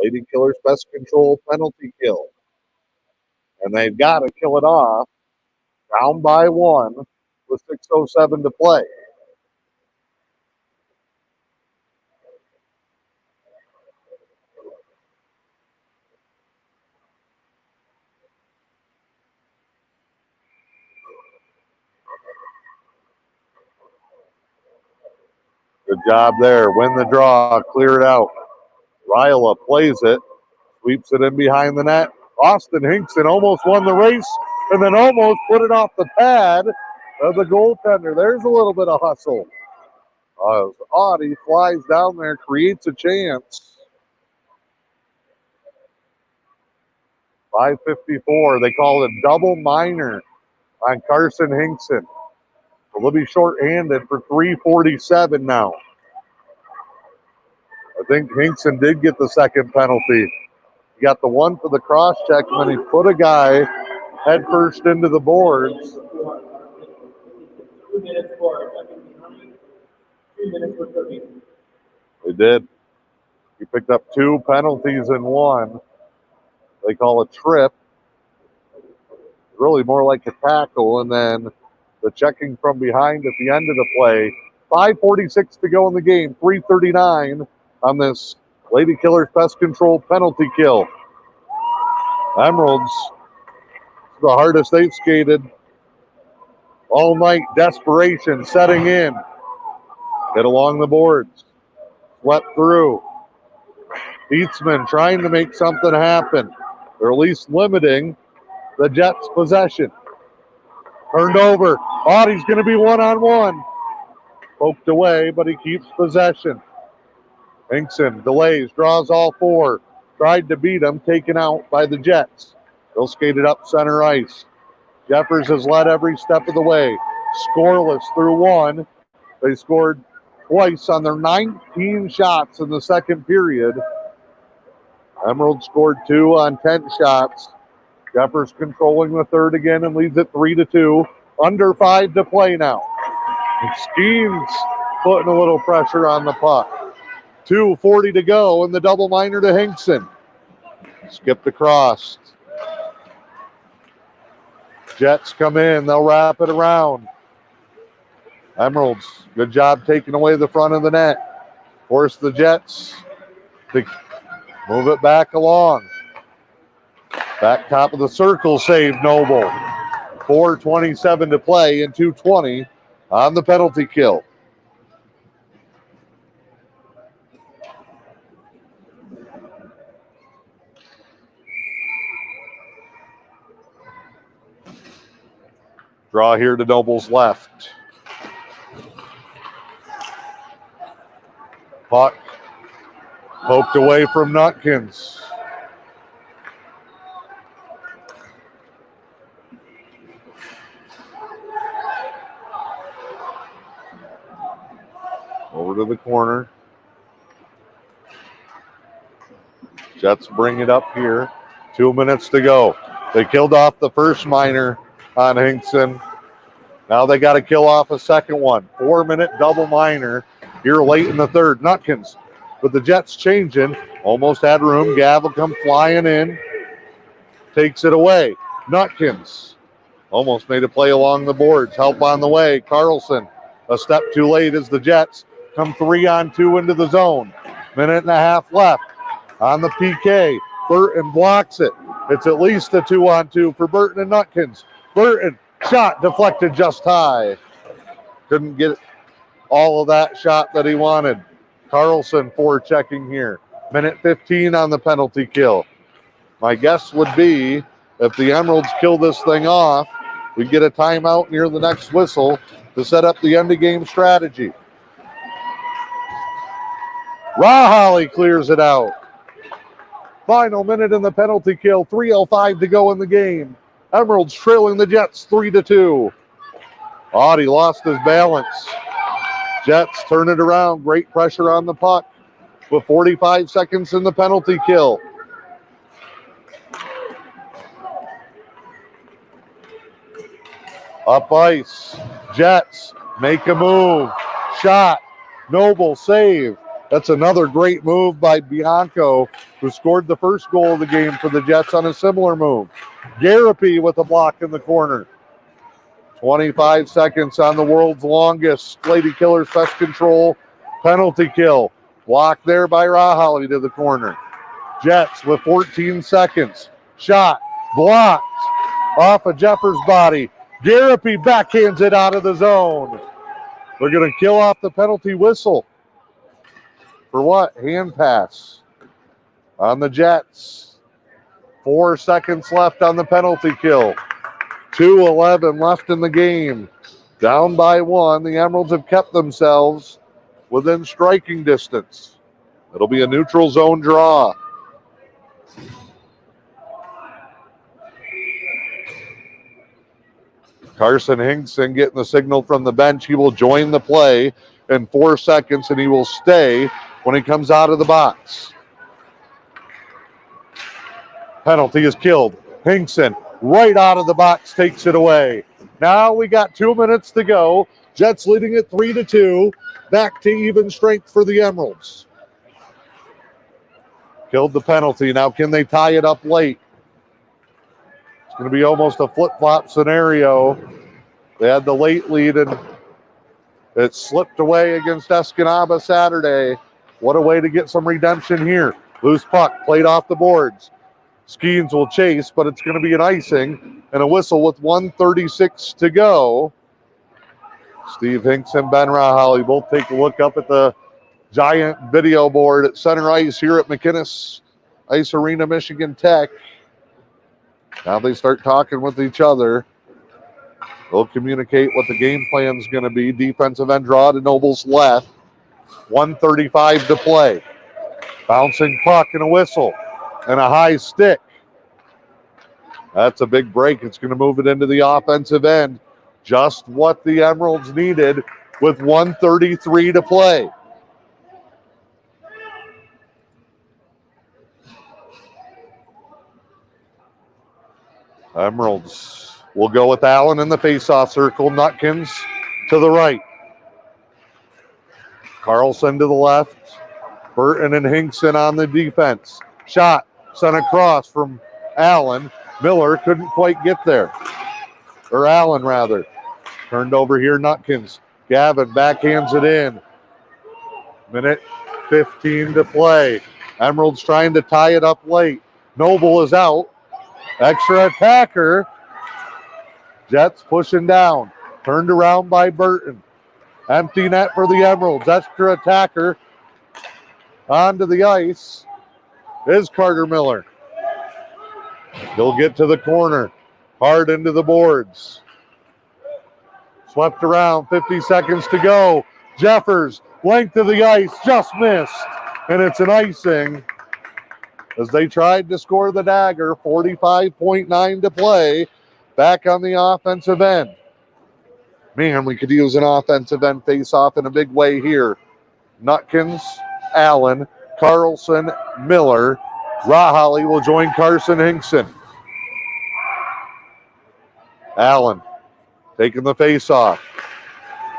Lady Killer's best control penalty kill. And they've got to kill it off. Down by 1 with 6:07 to play. Good job there. Win the draw. Clear it out. Ryla plays it. Sweeps it in behind the net. Austin Hinkson almost won the race and then almost put it off the pad of the goaltender. There's a little bit of hustle. Audie flies down there, creates a chance. 5:54. They call it double minor on Carson Hinkson. So they'll be shorthanded for 3:47 now. I think Hinkson did get the second penalty. He got the one for the cross check, and then he put a guy head first into the boards. 2 minutes for 3 minutes for 30. They did. He picked up 2 penalties in one. They call a trip. Really more like a tackle, and then the checking from behind at the end of the play. 5:46 to go in the game. 3:39 on this Lady Killer's Pest Control penalty kill. Emeralds, the hardest they've skated all night. Desperation setting in. Get along the boards. Swept through. Eatsman trying to make something happen, or at least limiting the Jets' possession. Turned over. Audie's going to be one-on-one. Poked away, but he keeps possession. Hinkson delays, draws all four. Tried to beat him, taken out by the Jets. They'll skate it up center ice. Jeffers has led every step of the way. Scoreless through one. They scored twice on their 19 shots in the second period. Emerald scored 2 on 10 shots. Jeffers controlling the third again and leads it 3-2. Under 5 to play now. And Skeens putting a little pressure on the puck. 2:40 to go in the double minor to Hinkson. Skipped across. Jets come in. They'll wrap it around. Emeralds, good job taking away the front of the net. Force the Jets to move it back along. Back top of the circle, save Noble. 4:27 to play and 2:20 on the penalty kill. Draw here to Noble's left. Puck poked away from Nutkins. Over to the corner. Jets bring it up here. 2 minutes to go. They killed off the first minor on Hinkson. Now they got to kill off a second one. 4-minute double minor here late in the third. Nutkins with the Jets changing. Almost had room. Gav will come flying in. Takes it away. Nutkins almost made a play along the boards. Help on the way. Carlson a step too late as the Jets come 3-on-2 into the zone. Minute and a half left on the PK. Burton blocks it. It's at least a 2-on-2 for Burton and Nutkins. Burton, shot deflected just high. Couldn't get all of that shot that he wanted. Carlson forechecking here. Minute 15 on the penalty kill. My guess would be if the Emeralds kill this thing off, we get a timeout near the next whistle to set up the end of game strategy. Raholly clears it out. Final minute in the penalty kill. 3:05 to go in the game. Emeralds trailing the Jets 3-2. Audie lost his balance. Jets turn it around. Great pressure on the puck with 45 seconds in the penalty kill. Up ice. Jets make a move. Shot. Noble save. That's another great move by Bianco, who scored the first goal of the game for the Jets on a similar move. Garapy with a block in the corner. 25 seconds on the world's longest Lady Killers Pest Control penalty kill. Blocked there by Raholly to the corner. Jets with 14 seconds. Shot. Blocked. Off of Jeffers' body. Garapy backhands it out of the zone. They're going to kill off the penalty whistle. For what? Hand pass on the Jets. 4 seconds left on the penalty kill. 2:11 left in the game. Down by 1. The Emeralds have kept themselves within striking distance. It'll be a neutral zone draw. Carson Hinkson getting the signal from the bench. He will join the play in 4 seconds, and he will stay when he comes out of the box. Penalty is killed. Hinkson right out of the box takes it away. Now we got 2 minutes to go. Jets leading it 3-2. Back to even strength for the Emeralds. Killed the penalty. Now can they tie it up late? It's going to be almost a flip-flop scenario. They had the late lead and it slipped away against Escanaba Saturday. What a way to get some redemption here. Loose puck played off the boards. Skeens will chase, but it's going to be an icing and a whistle with 1:36 to go. Steve Hinks and Ben Raholly both take a look up at the giant video board at center ice here at McInnes Ice Arena, Michigan Tech. Now they start talking with each other. They'll communicate what the game plan is going to be. Defensive end draw to Noble's left. 1:35 to play. Bouncing puck and a whistle and a high stick. That's a big break. It's going to move it into the offensive end. Just what the Emeralds needed with 1:33 to play. Emeralds will go with Allen in the faceoff circle. Nutkins to the right. Carlson to the left. Burton and Hinkson on the defense. Shot sent across from Allen. Miller couldn't quite get there. Or Allen, rather. Turned over here, Nutkins. Gavin backhands it in. Minute 15 to play. Emeralds trying to tie it up late. Noble is out. Extra attacker. Jets pushing down. Turned around by Burton. Empty net for the Emeralds. Extra attacker. Onto the ice is Carter Miller. He'll get to the corner. Hard into the boards. Swept around, 50 seconds to go. Jeffers, length of the ice, just missed. And it's an icing as they tried to score the dagger. 45.9 to play. Back on the offensive end. Man, we could use an offensive end face-off in a big way here. Nutkins, Allen, Carlson, Miller. Raholly will join Carson Hinkson. Allen taking the face-off.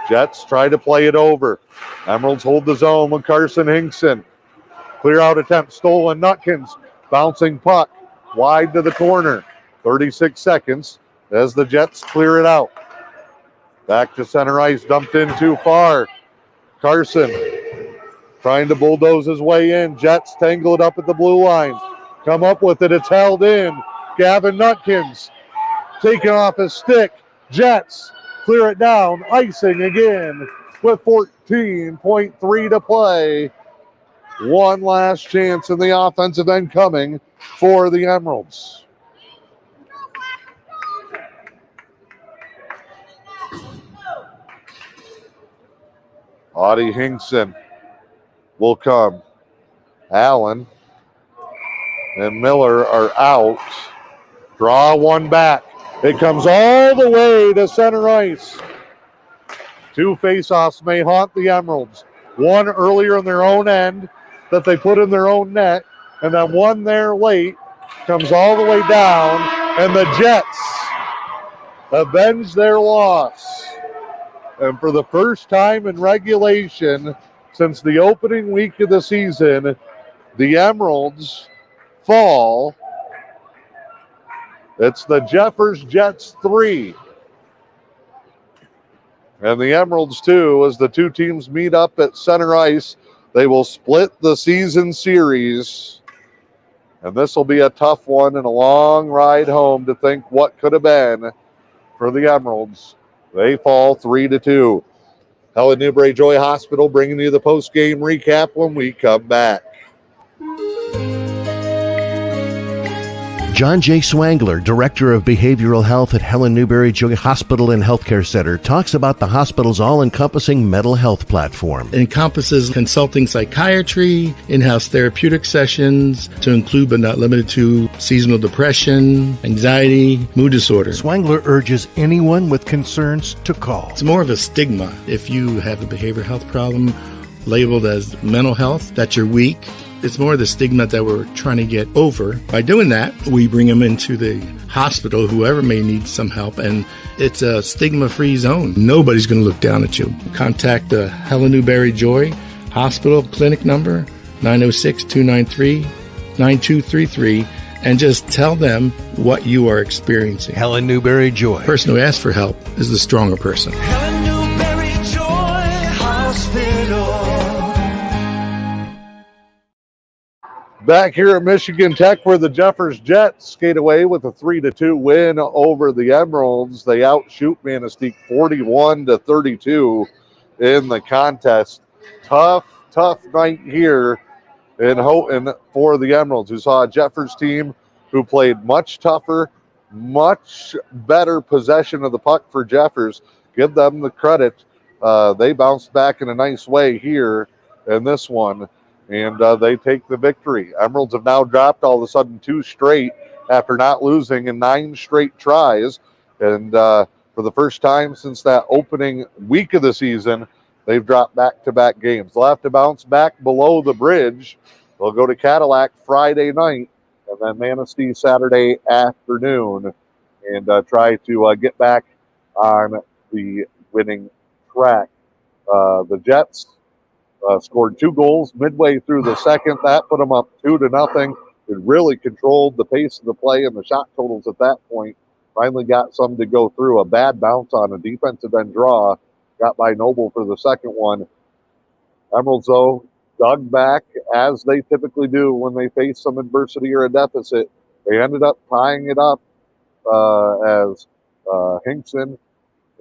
Jets try to play it over. Emeralds hold the zone with Carson Hinkson. Clear out attempt stolen. Nutkins bouncing puck wide to the corner. 36 seconds as the Jets clear it out. Back to center ice, dumped in too far. Carson trying to bulldoze his way in. Jets tangle it up at the blue line. Come up with it. It's held in. Gavin Nutkins taking off his stick. Jets clear it down. Icing again with 14.3 to play. One last chance in the offensive end coming for the Emeralds. Audie Hinkson will come. Allen and Miller are out. Draw one back. It comes all the way to center ice. Two faceoffs may haunt the Emeralds. One earlier in their own end that they put in their own net, and then one there late comes all the way down, and the Jets avenge their loss. And for the first time in regulation since the opening week of the season, the Emeralds fall. It's the Jeffers Jets 3. And the Emeralds 2, as the two teams meet up at center ice. They will split the season series. And this will be a tough one and a long ride home to think what could have been for the Emeralds. They fall 3-2. Helen Newberry Joy Hospital bringing you the post-game recap when we come back. John J. Swangler, Director of Behavioral Health at Helen Newberry Joy Hospital and Healthcare Center, talks about the hospital's all-encompassing mental health platform. It encompasses consulting psychiatry, in-house therapeutic sessions, to include but not limited to seasonal depression, anxiety, mood disorders. Swangler urges anyone with concerns to call. It's more of a stigma. If you have a behavioral health problem labeled as mental health, that you're weak, it's more the stigma that we're trying to get over. By doing that, we bring them into the hospital, whoever may need some help, and it's a stigma-free zone. Nobody's going to look down at you. Contact the Helen Newberry Joy Hospital clinic number, 906-293-9233, and just tell them what you are experiencing. Helen Newberry Joy. The person who asks for help is the stronger person. Helen Newberry Joy Hospital. Back here at Michigan Tech, where the Jeffers Jets skate away with a 3-2 win over the Emeralds. They outshoot Manistique 41-32 in the contest. Tough night here in Houghton for the Emeralds, who saw a Jeffers team who played much tougher, much better possession of the puck for Jeffers. Give them the credit. They bounced back in a nice way here in this one, and they take the victory. Emeralds have now dropped all of a sudden 2 straight after not losing in 9 straight tries. And for the first time since that opening week of the season, they've dropped back-to-back games. They'll have to bounce back below the bridge. They'll go to Cadillac Friday night and then Manistee Saturday afternoon and try to get back on the winning track. The Jets scored 2 goals midway through the second. That put them up 2-0. It really controlled the pace of the play and the shot totals at that point. Finally got some to go through. A bad bounce on a defensive end draw. Got by Noble for the second one. Emeralds, though, dug back as they typically do when they face some adversity or a deficit. They ended up tying it up as Hinkson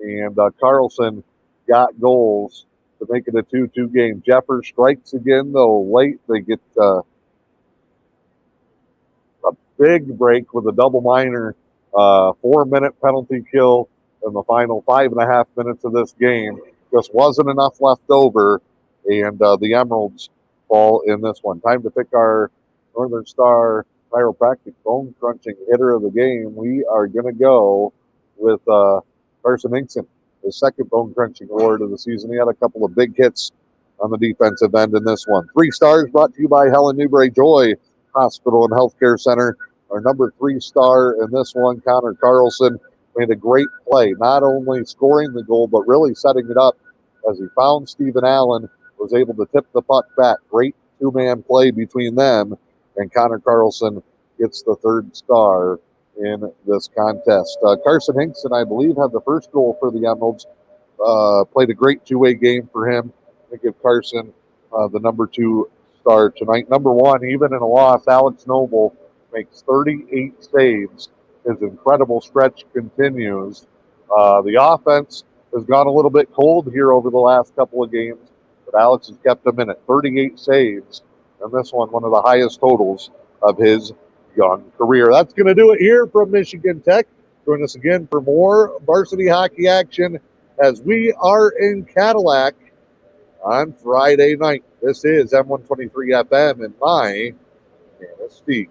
and Carlson got goals to make it a 2-2 game. Jeffers strikes again, though late. They get a big break with a double minor, 4-minute penalty kill in the final 5.5 minutes of this game. Just wasn't enough left over, and the Emeralds fall in this one. Time to pick our Northern Star chiropractic bone crunching hitter of the game. We are going to go with Carson Hinkson, his second bone crunching award of the season. He had a couple of big hits on the defensive end in this one. 3 stars brought to you by Helen Newberry Joy Hospital and Healthcare Center. Our number 3 star in this one, Connor Carlson, made a great play, not only scoring the goal, but really setting it up as he found Stephen Allen, was able to tip the puck back. Great 2-man play between them, and Connor Carlson gets the 3rd star in this contest. Carson Hinkson, I believe, had the first goal for the Emeralds. Played a great 2-way game for him. I give Carson the number 2 star tonight. Number 1, even in a loss, Alex Noble makes 38 saves. His incredible stretch continues. The offense has gone a little bit cold here over the last couple of games, but Alex has kept them in at 38 saves, and this one of the highest totals of his young career. That's going to do it here from Michigan Tech. Join us again for more varsity hockey action as we are in Cadillac on Friday night. This is M123 FM in my Manistique.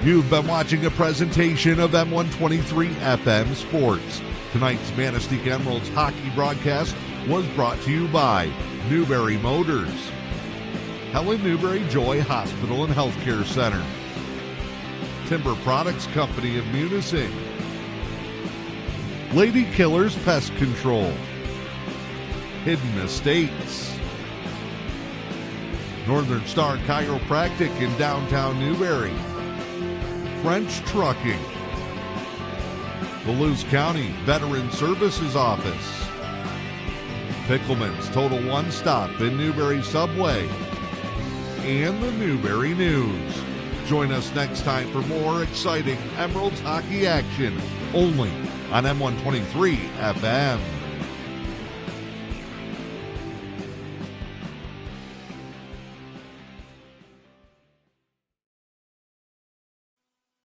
You've been watching a presentation of M123 FM Sports. Tonight's Manistique Emeralds hockey broadcast was brought to you by Newberry Motors, Helen Newberry Joy Hospital and Healthcare Center, Timber Products Company of Munising, Lady Killers Pest Control, Hidden Estates, Northern Star Chiropractic in downtown Newberry, French Trucking, the Lewis County Veteran Services Office, Pickleman's Total One Stop in Newberry Subway, and the Newberry News. Join us next time for more exciting Emeralds hockey action, only on M123 FM.